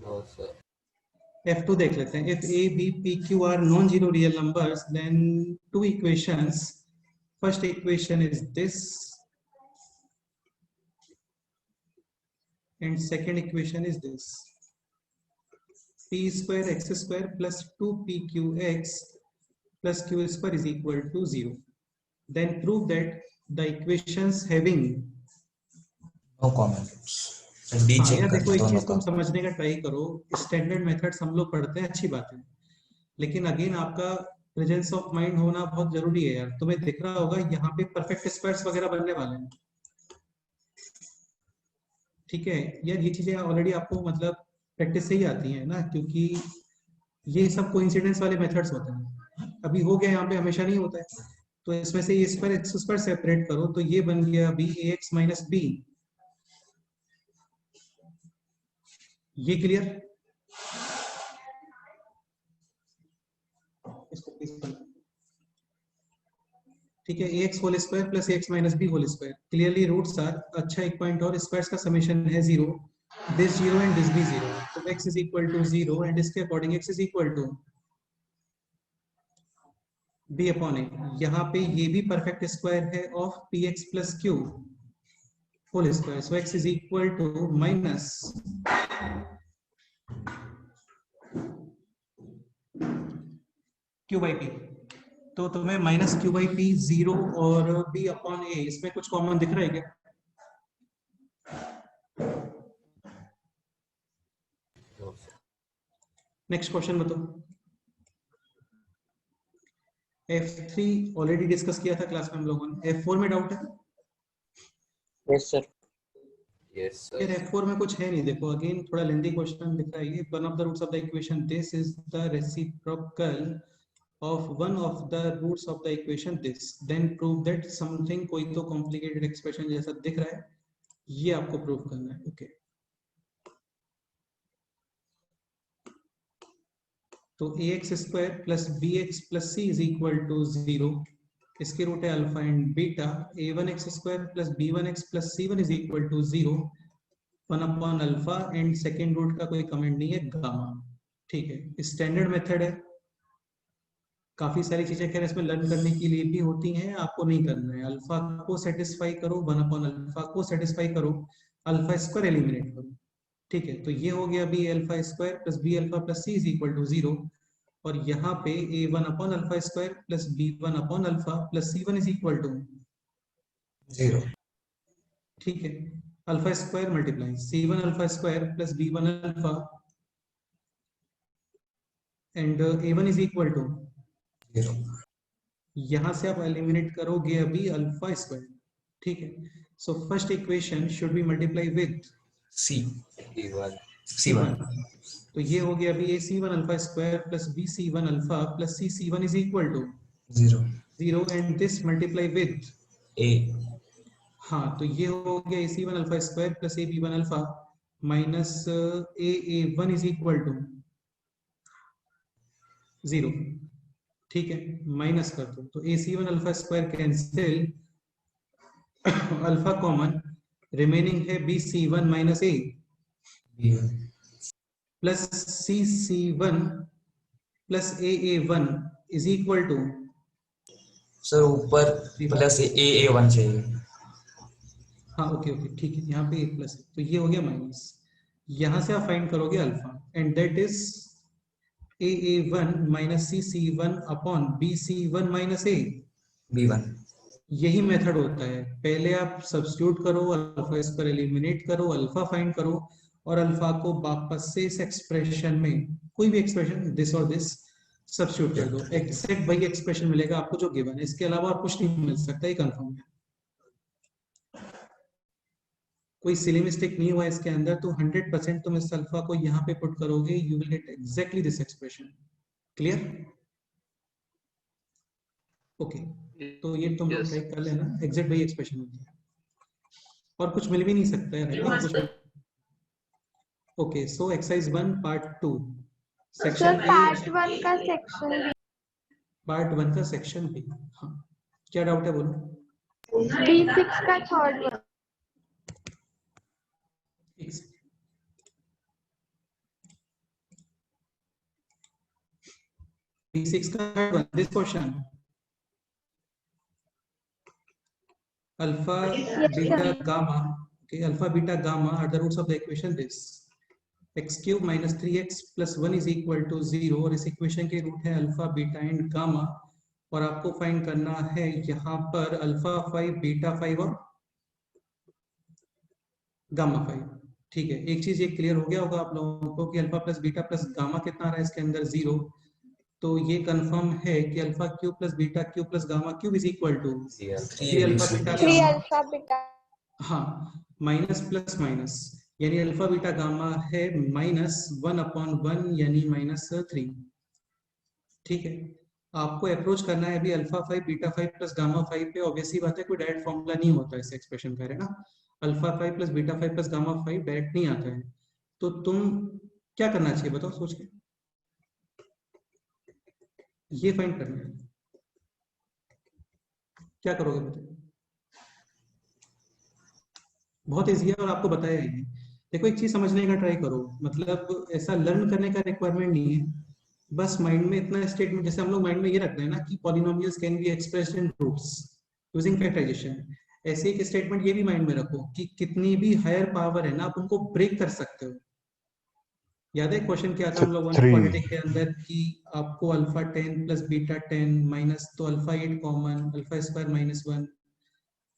No, sir. F2 देख लेते हैं। If A, B, P, Q are non-zero real numbers, then two equations. First equation is this, and second equation is this. P square x square plus 2pqx plus q square is equal to 0. Then prove that the equations having नो common roots. D हाँ, check यार कर देखो एक दोनों चीज का। तुम समझने का ट्राई करो। स्टैंडर्ड मेथड्स हम लोग पढ़ते हैं, अच्छी बात है, लेकिन अगेन आपका प्रेजेंस ऑफ माइंड होना बहुत जरूरी है यार। तुम्हें दिख रहा होगा यहाँ पे परफेक्ट स्क्वायर्स वगैरह बनने वाले हैं। ठीक है यार, ये चीजें ऑलरेडी आपको मतलब प्रैक्टिस से ही आती हैं ना, क्योंकि ये सब कोइंसिडेंस वाले मेथड्स होते हैं। अभी हो गया यहाँ पे, हमेशा नहीं होता है। तो इसमें से a square x square separate करो तो ये बन गया b a x minus b. ये क्लियर? इसको प्लीज ठीक है, ax whole square plus ax minus b whole square. Clearly roots are, अच्छा एक पॉइंट और, स्क्वायर्स का समेशन है 0, दिस 0 एंड दिस भी 0, तो x is equal to 0 and इसके according x is equal to b upon a। यहाँ पे ये भी परफेक्ट स्क्वायर है of px plus q whole square, so x is equal to minus q by p। तो तुम्हें माइनस क्यू बाई पी 0 और b upon a, इसमें कुछ कॉमन दिख रहा है क्या? No, sir. नेक्स्ट क्वेश्चन बताओ। F3 ऑलरेडी डिस्कस किया था क्लास में हम लोगों ने। F4 में डाउट है? Yes, sir. Yes, sir. यार F4 में कुछ है नहीं। देखो अगेन थोड़ा लेंथी क्वेश्चन दिख रहा है ये। One of the roots of the equation this is the reciprocal of one of the roots of the equation this, then prove that something, कोई तो complicated expression जैसा दिख रहा है, ये आपको प्रूव करना है। ओके, तो ax square plus bx plus c is equal to 0, इसके रूट है alpha and beta. a1x square plus b1x plus c1 is equal to 0, 1 upon alpha and second root का कोई कमेंट नहीं है, गामा। ठीक है, स्टैंडर्ड मेथड है, काफी सारी चीजें खैर इसमें लर्न करने के लिए भी होती हैं, आपको नहीं करना है। अल्फा को सेटिस्फाई करो, 1 अपॉन अल्फा को सेटिस्फाई करो, अल्फा स्क्वायर एलिमिनेट करो। ठीक है, तो ये हो गया b alpha square plus b alpha plus c is equal to 0, और यहाँ पे a1 upon alpha square plus b1 upon alpha plus c1 is equal to 0। ठीक है, alpha square multiply c1 alpha square plus b1 alpha and a1 is equal to 0। यहां से आप eliminate करोगे अभी अल्फा स्क्वायर। ठीक है, so first equation should be multiply with C1। तो ये हो गया अभी a c1 alpha square plus b c1 alpha plus c c1 is equal to 0 and this multiply with A। हाँ, तो ये हो गया a c1 alpha square plus a b1 alpha minus a a1 is equal to 0। ठीक है, minus कर दो तो a c1 alpha square cancel, alpha common, remaining है b c1 minus a plus c c1 plus a a1 is equal to, sir ऊपर plus A1 चाहिए। हाँ okay okay ठीक है, यहाँ पे एक प्लस है तो ये हो गया माइनस, यहाँ से आप फाइंड करोगे alpha and that is a1 minus c1 upon bc1 minus a B1। यही मेथड होता है, पहले आप सब्स्टिट्यूट करो, अल्फा स्क्वायर एलिमिनेट करो, अल्फा फाइंड करो और अल्फा को वापस से इस एक्सप्रेशन में, कोई भी एक्सप्रेशन दिस और दिस सब्स्टिट्यूट कर दो, एग्जैक्ट वही एक्सप्रेशन मिलेगा आपको जो गिवन है, इसके अलावा और कुछ नहीं मिल सकता, ये कंफर्म है। कोई सिली मिस्टेक नहीं हुआ इसके अंदर, तो 100% तुम इस अल्फा को यहाँ पे पुट करोगे, you will get exactly this expression. Clear? Okay, तो ये तुम लोग ट्राई कर लेना, एग्जैक्ट वही एक्सप्रेशन होती है और कुछ मिल भी नहीं सकता है, राइट? ओके, सो एक्सरसाइज 1 पार्ट 2 सेक्शन पार्ट 1 का सेक्शन पार्ट 1 का सेक्शन बी। हाँ, क्या डाउट है बोलो। B6 का थर्ड वन। B6 का third one, this question. Alpha, beta, gamma. Okay, alpha, beta, gamma are the roots of the equation this. X cube minus 3x plus 1 is equal to 0 और इस equation के root है alpha, beta and gamma, और आपको find करना है यहाँ पर अल्फा 5, बीटा 5 और गामा 5। ठीक है, एक चीज ये क्लियर हो गया होगा आप लोगों को कि alpha plus beta plus gamma कितना आ रहा है इसके अंदर 0, तो ये कंफर्म है कि alpha cube plus beta cube plus gamma cube is equal to 3 alpha beta gamma. हाँ, माइनस प्लस माइनस यानी अल्फा बीटा गामा है -1/1 यानी -3। ठीक है, आपको अप्रोच करना है अभी अल्फा 5 बीटा 5 प्लस गामा 5 पे। ऑब्वियसली बात है कोई डायरेक्ट फॉर्मूला नहीं होता इस एक्सप्रेशन का, है ना? Alpha 5 plus beta 5 plus gamma 5 direct नहीं आता है, तो तुम क्या करना चाहिए बताओ सोच के, ये फाइंड करना है, क्या करोगे बताओ? बहुत इजी है और आपको बताया है। देखो एक चीज समझने का ट्राई करो, मतलब ऐसा लर्न करने का रिक्वायरमेंट नहीं है, बस माइंड में इतना स्टेटमेंट, जैसे हम लोग माइंड में ये रखते हैं ना कि polynomials can be expressed in roots using factorisation, ऐसे एक स्टेटमेंट ये भी माइंड में रखो कि कितनी भी हायर पावर है ना आप उनको ब्रेक कर सकते हो। याद है क्वेश्चन क्या था हम लोगों ने क्वाड्रेटिक के अंदर कि आपको अल्फा 10 प्लस बीटा 10 माइनस, तो अल्फा 8 कॉमन, अल्फा स्क्वायर -1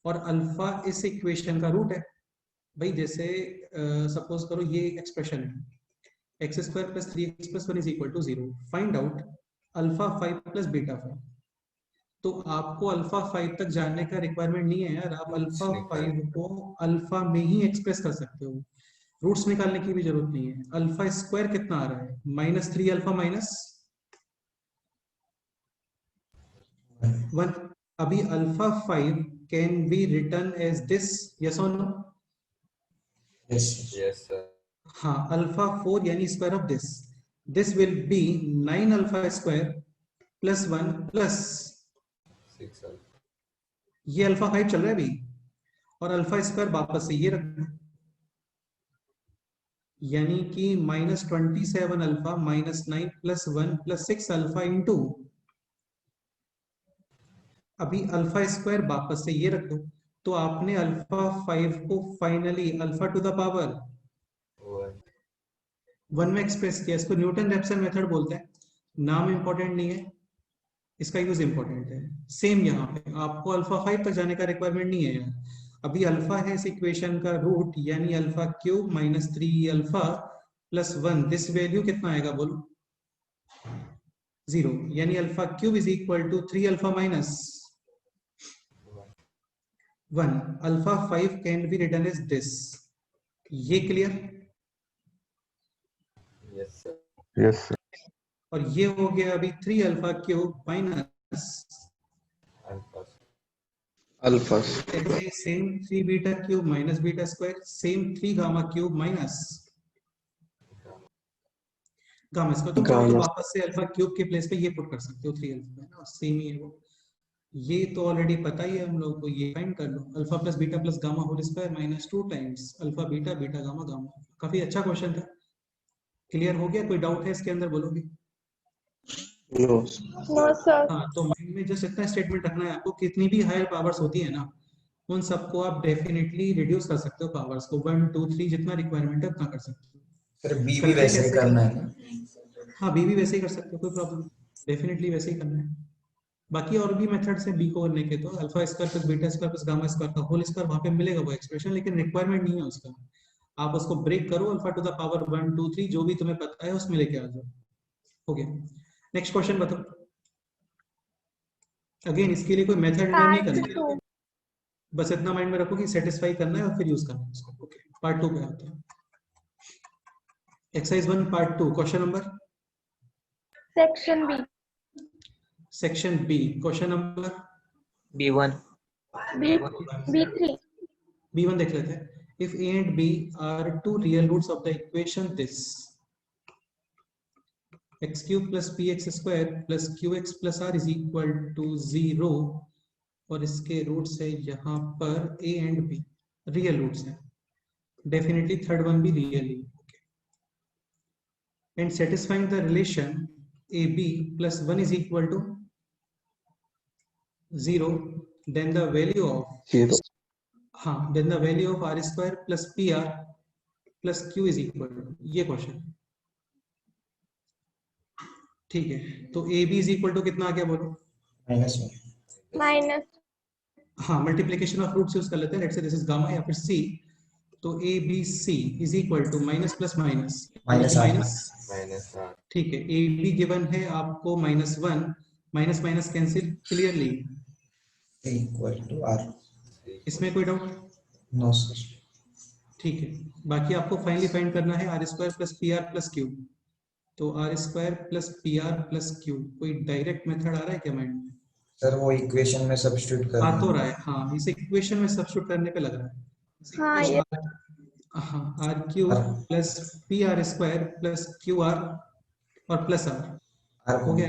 और अल्फा इस इक्वेशन का रूट है। भाई जैसे सपोज करो ये एक्सप्रेशन है x square plus 3x plus 1 is equal to 0, find out alpha 5 plus beta 5, तो आपको अल्फा 5 तक जाने का रिक्वायरमेंट नहीं है यार, आप अल्फा 5 को अल्फा में ही एक्सप्रेस कर सकते हो, रूट्स निकालने की भी जरूरत नहीं है। अल्फा स्क्वायर कितना आ रहा है -3 अल्फा -1, अभी alpha 5 can be written as this, yes और नो? Yes, sir. हाँ, अल्फा 4 यानी square of this will be 9 alpha square plus 1 plus 6 alpha. ये अल्फा 5 चल रहा है अभी, और अल्फा स्क्वायर वापस से ये रखना, यानी कि -27 alpha -9 plus 1 plus 6 alpha into अभी अल्फा स्क्वायर वापस से ये रख दो, तो आपने अल्फा 5 को finally alpha two the power 1 में एक्सप्रेस किया। इसको न्यूटन रेप्सन मेथड बोलते हैं। नाम इंपॉर्टेंट नहीं है, इसका यूज इंपॉर्टेंट है। सेम यहाँ पे आपको अल्फा 5 तक जाने का रिक्वायरमेंट नहीं है यार। अभी अल्फा है इस इक्वेशन का रूट, यानी alpha cube minus 3 alpha plus 1, this value कितना आएगा बोलो? 0, यानी alpha cube is equal to 3 alpha minus 1। Alpha 5 can be written as this. ये clear? Yes, sir. Yes, sir. और ये हो गया अभी 3 alpha cube minus Alpha. Alpha. Same 3 beta cube minus beta square, same 3 gamma cube minus gamma square. तो gamma. वापस से alpha cube के प्लेस पे ये पुट कर सकते हो 3 अल्फा, है ना, सेम ही है वो। ये तो ऑलरेडी पता ही है हम लोग को, ये फाइंड कर लो। Alpha plus beta plus gamma whole square minus 2 times alpha beta beta gamma gamma. काफी अच्छा क्वेश्चन था। क्लियर हो गया? कोई डाउट है इसके अंदर? बोलोगे? No. No, sir. हाँ, तो माइंड में जस्ट इतना स्टेटमेंट रखना है आपको, कितनी भी हायर पावर्स होती है ना, उन सबको आप डेफिनेटली रिड्यूस कर सकते हो पावर्स को। 1 2 3 जितना रिक्वायरमेंट है उतना कर सकते हो। सर बी भी करते वैसे ही कैसे? करना है ना? हाँ, बी भी वैसे ही कर सकते हो, कोई प्रॉब्लम। डेफिनेटली वैसे ही करना है। बाकी और भी मेथड्स है बी को करने के, तो alpha square plus beta square plus gamma square का होल स्क्वायर वहां पे मिलेगा वो एक्सप्रेशन, लेकिन रिक्वायरमेंट नहीं है उसका। आप उसको ब्रेक करो, अल्फा टू द पावर 1 2 3 जो भी तुम्हें पता है उसमें लेके आ जाओ। हो गया। नेक्स्ट क्वेश्चन बताओ। अगेन इसके लिए कोई मेथड नहीं Part करना, 2. बस इतना माइंड में रखो कि सेटिस्फाई करना है और फिर यूज करना है उसको। ओके, पार्ट 2 पे आते हैं। Exercise 1 part 2, question number Section B. Section B, question number B1. B3. B1 देख लेते हैं। If A and B are two real roots of the equation this x cube plus px square plus qx plus r is equal to 0, और इसके roots है यहाँ पर A and B, real roots हैं, definitely third one भी real ही। And satisfying the relation AB plus 1 is equal to 0, then the value of 0. हाँ, then the value of r square plus pr plus q is equal to, ये क्वेश्चन। ठीक है, तो A B is equal to कितना आ गया बोलो? -1. Minus. हाँ, मल्टीप्लिकेशन ऑफ रूट्स यूज कर लेते हैं। Let's say this is gamma या फिर सी, तो A B C is equal to minus plus minus Minus R. ठीक है, ए बी गिवन है आपको -1, minus minus cancel clearly, equal to R. इसमें कोई डाउट? No sir. ठीक है, बाकी आपको फाइनली फाइंड करना है r square plus P r plus q. तो r square plus P r plus q, कोई डायरेक्ट मेथड आ रहा है क्या माइंड में? सर वो इक्वेशन में सब्स्टिट्यूट कर आ तो रहा है, हाँ, इसे इक्वेशन में सब्स्टिट्यूट करने पे लग रहा है। हाँ, ये हाँ, R Q plus P R square plus Q R और प्लस आर हो गया।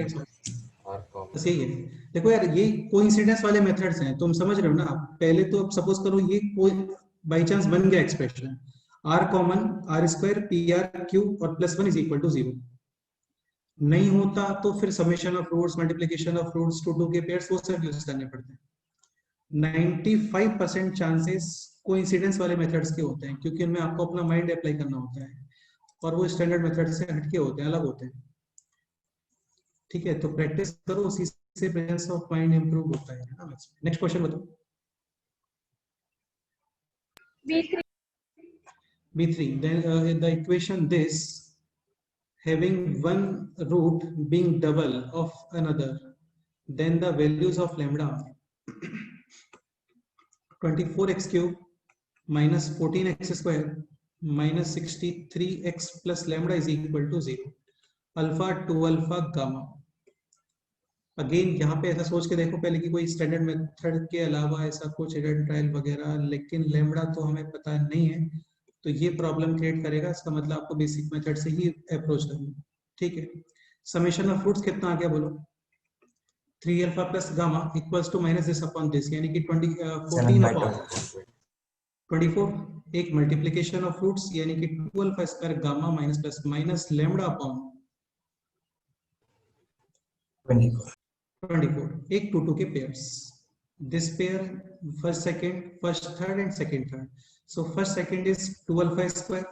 R comma. बस यही है। देखो यार, ये कोइंसिडेंस वाले मेथड्स हैं, तुम समझ रहे हो ना। पहले तो अब सपोज करो ये कोई बाई चांस बन गया expression, R common, R square P R Q और प्लस 1 इज इक्वल टू 0 नहीं होता, तो फिर summation of roots, multiplication of roots, 2 2 के पेयर्स, वो सब यूज करने पड़ते हैं। 95% चांसेस कोइंसिडेंस वाले मेथड्स के होते हैं, क्योंकि उनमें आपको अपना माइंड अप्लाई करना होता है और वो स्टैंडर्ड मेथड से हटके होते हैं, अलग होते हैं। ठीक है, तो प्रैक्टिस करो, उसी से प्रेजेंस ऑफ माइंड इंप्रूव होता है ना। नेक्स्ट क्वेश्चन बताओ। B3. B3, then the equation this having one root being double of another, then the values of lambda are 24x cube minus 14x square minus 63x plus lambda is equal to 0, alpha two alpha gamma. Again यहाँ पे ऐसा सोच के देखो पहले कि कोई standard method के अलावा ऐसा कुछ हिडन ट्रायल वगैरह, लेकिन लैम्बडा तो हमें पता नहीं है, तो ये प्रॉब्लम क्रिएट करेगा। इसका मतलब आपको बेसिक मेथड से ही अप्रोच करना। ठीक है, समेशन ऑफ रूट्स कितना आ गया बोलो? 3 alpha plus gamma equals to minus this upon this, यानी कि 14 अपॉन 24। एक मल्टीप्लिकेशन ऑफ रूट्स यानी कि 2 alpha square gamma minus plus minus lambda upon 24। 24, एक 2 2 के pairs. this pair, first second, first third and second third. So first second is 2 alpha square,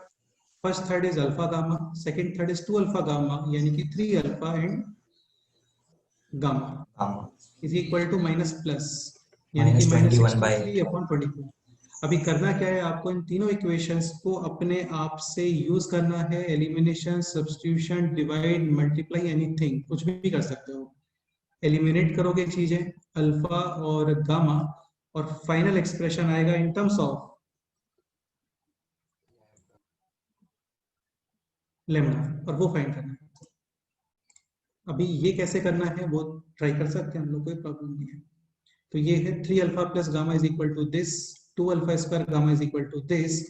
first third is alpha gamma, second third is 2 alpha gamma, यानी कि 3 alpha and gamma gamma is equal to minus plus, यानी कि minus minus 21/8 upon 24. अभी करना क्या है, आपको इन तीनों इक्वेशंस को अपने आप से यूज करना है. Elimination, substitution, divide, multiply, anything, कुछ भी कर सकते हो. एलिमिनेट करोगे चीजें अल्फा और गामा और फाइनल एक्सप्रेशन आएगा इन टर्म्स ऑफ लेम्डा और वो फाइंड करना है. अभी ये कैसे करना है वो ट्राई कर सकते हैं हम लोग, कोई प्रॉब्लम नहीं है. तो ये है 3 alpha plus gamma is equal to this, 2 alpha square gamma is equal to this,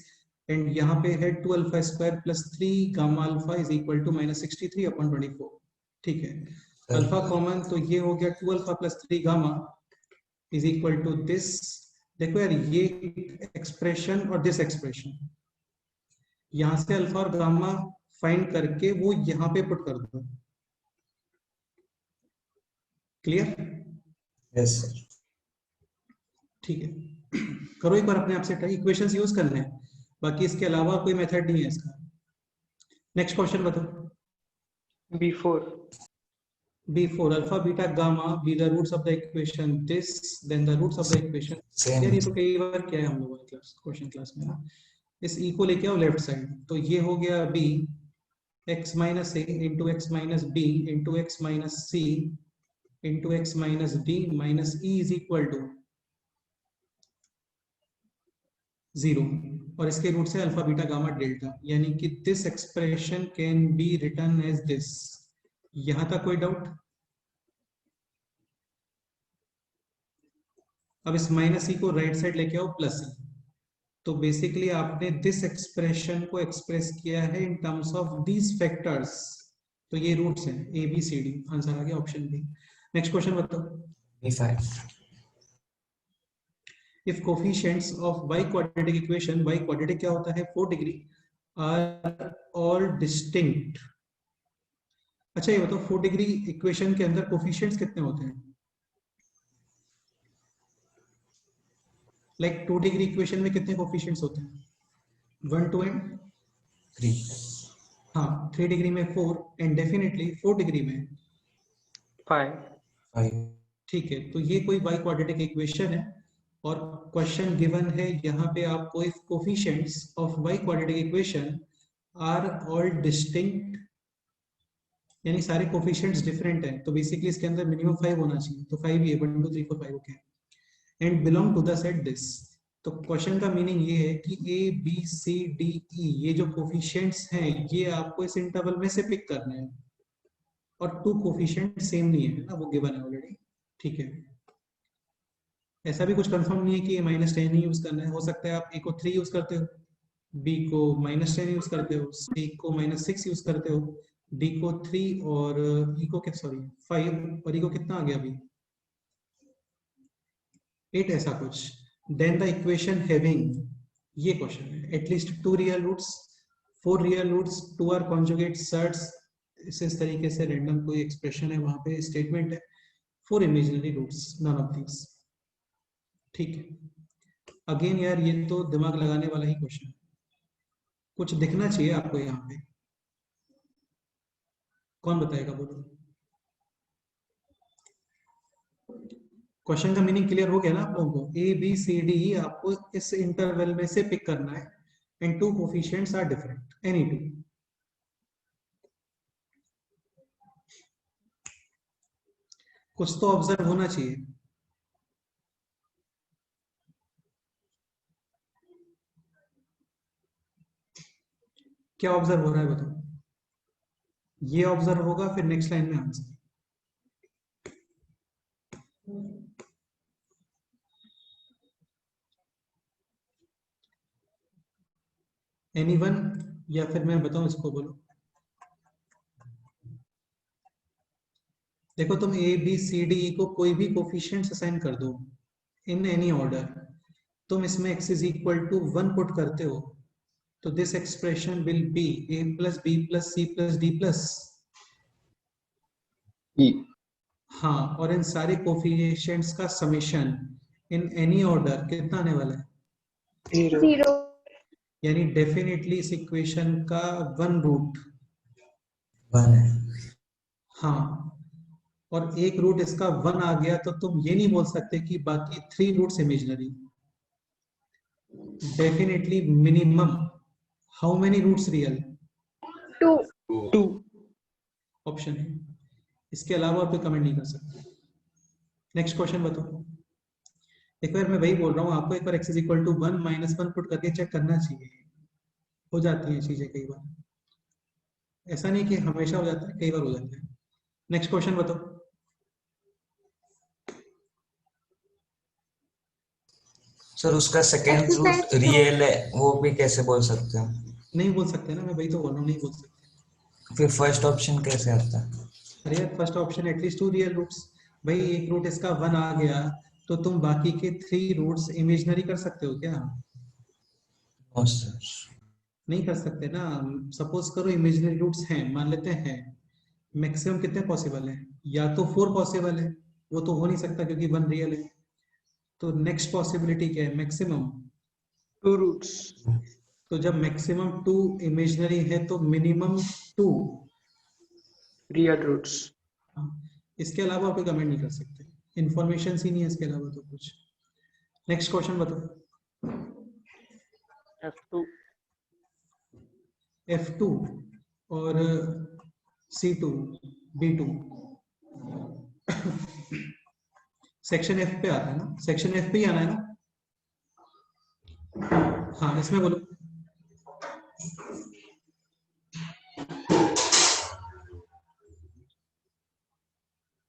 and यहाँ पे है 2 alpha square plus 3 gamma alpha is equal to minus 63 upon 24. ठीक है, अल्फा कॉमन, तो ये हो गया 2 alpha plus 3 gamma is equal to this. देखो यार, ये एक्सप्रेशन और दिस एक्सप्रेशन, यहां से अल्फा और गामा फाइंड करके वो यहां पे पुट कर दो. क्लियर? Yes sir. ठीक है, करो एक बार अपने आप से ट्राई. इक्वेशंस यूज करने हैं, बाकी इसके अलावा कोई मेथड नहीं है इसका. नेक्स्ट क्वेश्चन बताओ. B4 alpha beta gamma be the roots of the equation this, then the roots of the equation. यार ये तो कई बार क्या है हम लोगों ने क्वेश्चन क्लास में ना, इस e को लेके आओ लेफ्ट साइड. तो ये हो गया b x minus a into x minus b into x minus c into x minus d minus e is equal to 0, और इसके रूट से अल्फा बीटा गामा डेल्टा, यानी कि this expression can be written as this. यहां तक कोई doubt? अब इस माइनस ई को राइट साइड लेके आओ प्लस ई. तो बेसिकली आपने दिस एक्सप्रेशन को एक्सप्रेस किया है in terms of these factors. तो ये रूट्स हैं a B C d. Answer आ गया ऑप्शन बी. नेक्स्ट क्वेश्चन बताओ. B5 if coefficients of by quadratic equation, biquadratic क्या होता है, 4 डिग्री, आर ऑल डिस्टिंक्ट. अच्छा ये बताओ 4 डिग्री इक्वेशन के अंदर कोफिशिएंट्स कितने होते हैं? लाइक 2 डिग्री इक्वेशन में कितने कोफिशिएंट्स होते हैं? 1 2 एंड 3. हाँ, 3 डिग्री में 4 एंड डेफिनेटली 4 डिग्री में 5. ठीक है, तो ये कोई बाई क्वाड्रेटिक इक्वेशन है और क्वेश्चन गिवन है यहाँ पे आपको, if coefficients of by quadratic equation are all distinct, यानी सारे कोफिशिएंट्स डिफरेंट हैं, तो बेसिकली इसके अंदर मिनिमम 5 होना चाहिए. तो 5 ही है, 1 2 3 4 5. Okay, and belong to the set this. तो क्वेश्चन का मीनिंग ये है कि A B C D E ये जो कोफिशिएंट्स हैं ये आपको इस इंटरवल में से पिक करने हैं, और 2 कोफिशिएंट सेम नहीं है ना, वो गिवन है ऑलरेडी. ठीक है, ऐसा भी कुछ कंफर्म नहीं है कि -10 ही यूज करना है. हो सकता है आप ए को 3 यूज करते हो, बी को -10 यूज करते हो, सी को -6 यूज करते हो, डी को 3 और ई को 5, और ई को कितना आ गया अभी 8, ऐसा कुछ. देन द इक्वेशन हैविंग, ये क्वेश्चन है, at least 2 real roots, 4 real roots, 2 are conjugate surds. इस तरीके से रैंडम कोई एक्सप्रेशन है, वहां पे स्टेटमेंट है 4 imaginary roots, none of these. ठीक है, अगेन यार ये तो दिमाग लगाने वाला ही क्वेश्चन है, कुछ दिखना चाहिए आपको यहाँ पे. कौन बताएगा, बोलो. क्वेश्चन का मीनिंग क्लियर हो गया ना आप लोगों को? ए बी सी डी आपको इस इंटरवल में से पिक करना है, and 2 coefficients are different, any 2. कुछ तो ऑब्जर्व होना चाहिए. क्या ऑब्जर्व हो रहा है बताओ. ये ऑब्जर्व होगा, फिर नेक्स्ट लाइन में आंसर. एनीवन, या फिर मैं बताऊं इसको, बोलो. देखो तुम ए बी सी डी को कोई भी कोफिशिएंट्स असाइन कर दो इन एनी ऑर्डर, तुम इसमें x is equal to 1 put करते हो, तो this expression will be a plus B plus C plus D plus E. हाँ, और इन सारे कोफिशिएंट्स का समेशन इन एनी ऑर्डर कितना आने वाला है? 0. 0. यानी डेफिनेटली इस इक्वेशन का वन रूट 1 है। हाँ, और एक रूट इसका 1 आ गया तो तुम ये नहीं बोल सकते कि बाकी 3 roots imaginary. Definitely minimum how many roots real? 2. 2. Option है, इसके अलावा आप कमेंट नहीं कर सकते। नेक्स्ट क्वेश्चन बताओ। एक बार मैं वही बोल रहा हूँ आपको, एक बार x = 1 - 1 पुट करके चेक करना चाहिए। हो जाती हैं चीजें कई बार, ऐसा नहीं कि हमेशा हो जाता है, कई बार हो जाता है। नेक्स्ट क्वेश्चन बताओ। सर उसका सेकेंड रूट रियल है, वो भी कैसे बोल सकते हो? नहीं बोल सकते ना, मैं वही तो बोल रहा हूँ, नहीं बोल सकते। फिर फर्स्ट ऑप्शन कैसे आता है? अरे यार first option at least 2 real roots. भाई एक रूट इसका 1 आ गया तो तुम बाकी के 3 रूट्स इमेजिनरी कर सकते हो क्या? No sir. नहीं कर सकते ना। सपोज करो इमेजिनरी रूट्स हैं, मान लेते हैं, मैक्सिमम कितने पॉसिबल है? या तो 4 पॉसिबल है, वो तो हो नहीं सकता क्योंकि 1 रियल है। तो नेक्स्ट पॉसिबिलिटी क्या है? Maximum 2 roots. तो जब मैक्सिमम 2 इमेजिनरी है तो मिनिमम 2 Real roots. इसके अलावा आप कमेंट नहीं कर सकते, इंफॉर्मेशन ही नहीं है इसके अलावा तो कुछ। नेक्स्ट क्वेश्चन बताओ। F2. F2 और C2 B2 सेक्शन F पे आता है ना? सेक्शन F पे ही आना है ना? हाँ इसमें बोलो।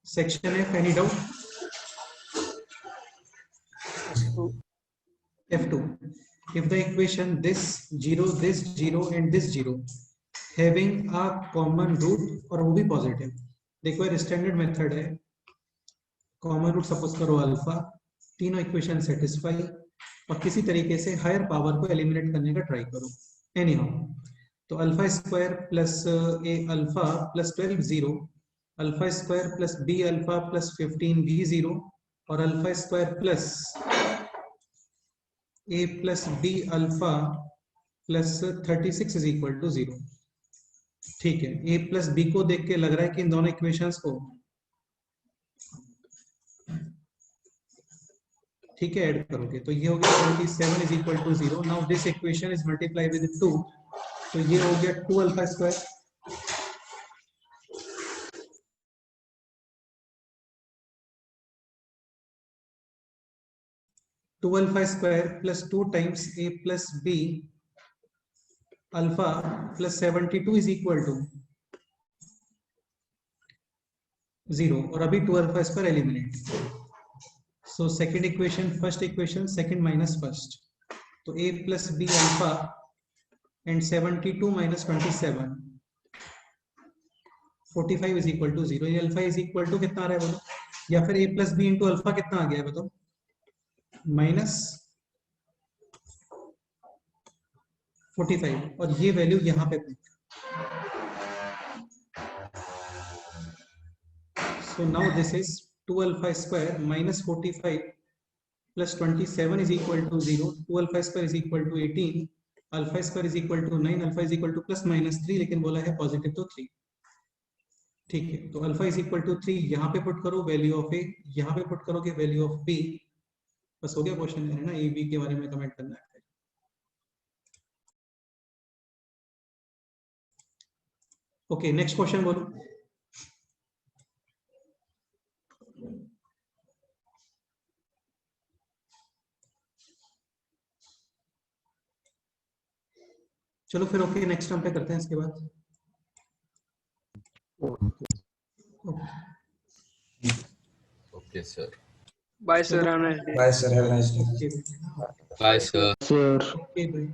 Section F, any doubt? F2 if the equation this 0 and this 0 having a common root और वो भी पॉजिटिव। देखो यार स्टैंडर्ड मेथड है, कॉमन रूट सपोज करो अल्फा, तीनों इक्वेशन सेटिस्फाई और किसी तरीके से हायर पावर को एलिमिनेट करने का ट्राई करो एनी हाउ। तो alpha square plus a alpha plus 12 0, alpha square plus b alpha plus 15 b 0 और alpha square plus a plus b alpha plus 36 = 0। ठीक है, a प्लस बी को देख के लग रहा है कि इन दोनों इक्वेशंस को ठीक है ऐड करोगे तो ये हो गया 27 = 0। Now this equation is multiply with 2, तो ये हो गया 2 alpha square plus 2 times a plus b alpha plus 72 = 0 और अभी 2 alpha square eliminate. So second equation, first equation, second minus first, तो a plus b alpha and 72 minus 27 45 = 0। ये alpha = कितना आ रहा है बोलो, या फिर a plus B into alpha कितना आ गया है बताओ? माइनस 45 और ये वैल्यू यहाँ पे put. So now this is 2 alpha square minus 45 plus 27 = 0, 2 alpha square = 18, alpha square = 9, alpha = plus minus 3, लेकिन बोला है पॉजिटिव तो 3। ठीक है, तो अल्फा = 3 यहाँ पे पुट करो, वैल्यू ऑफ ए यहाँ पे पुट करोगे, वैल्यू ऑफ बी। बस हो गया क्वेश्चन है ना, ए बी के बारे में कमेंट करना है। ओके नेक्स्ट क्वेश्चन बोलो। चलो फिर ओके नेक्स्ट टर्म पे करते हैं इसके बाद। Okay, sir. Bye sir. Have a nice day. Bye sir, have a nice day. Okay Bye, sir. Okay भाई।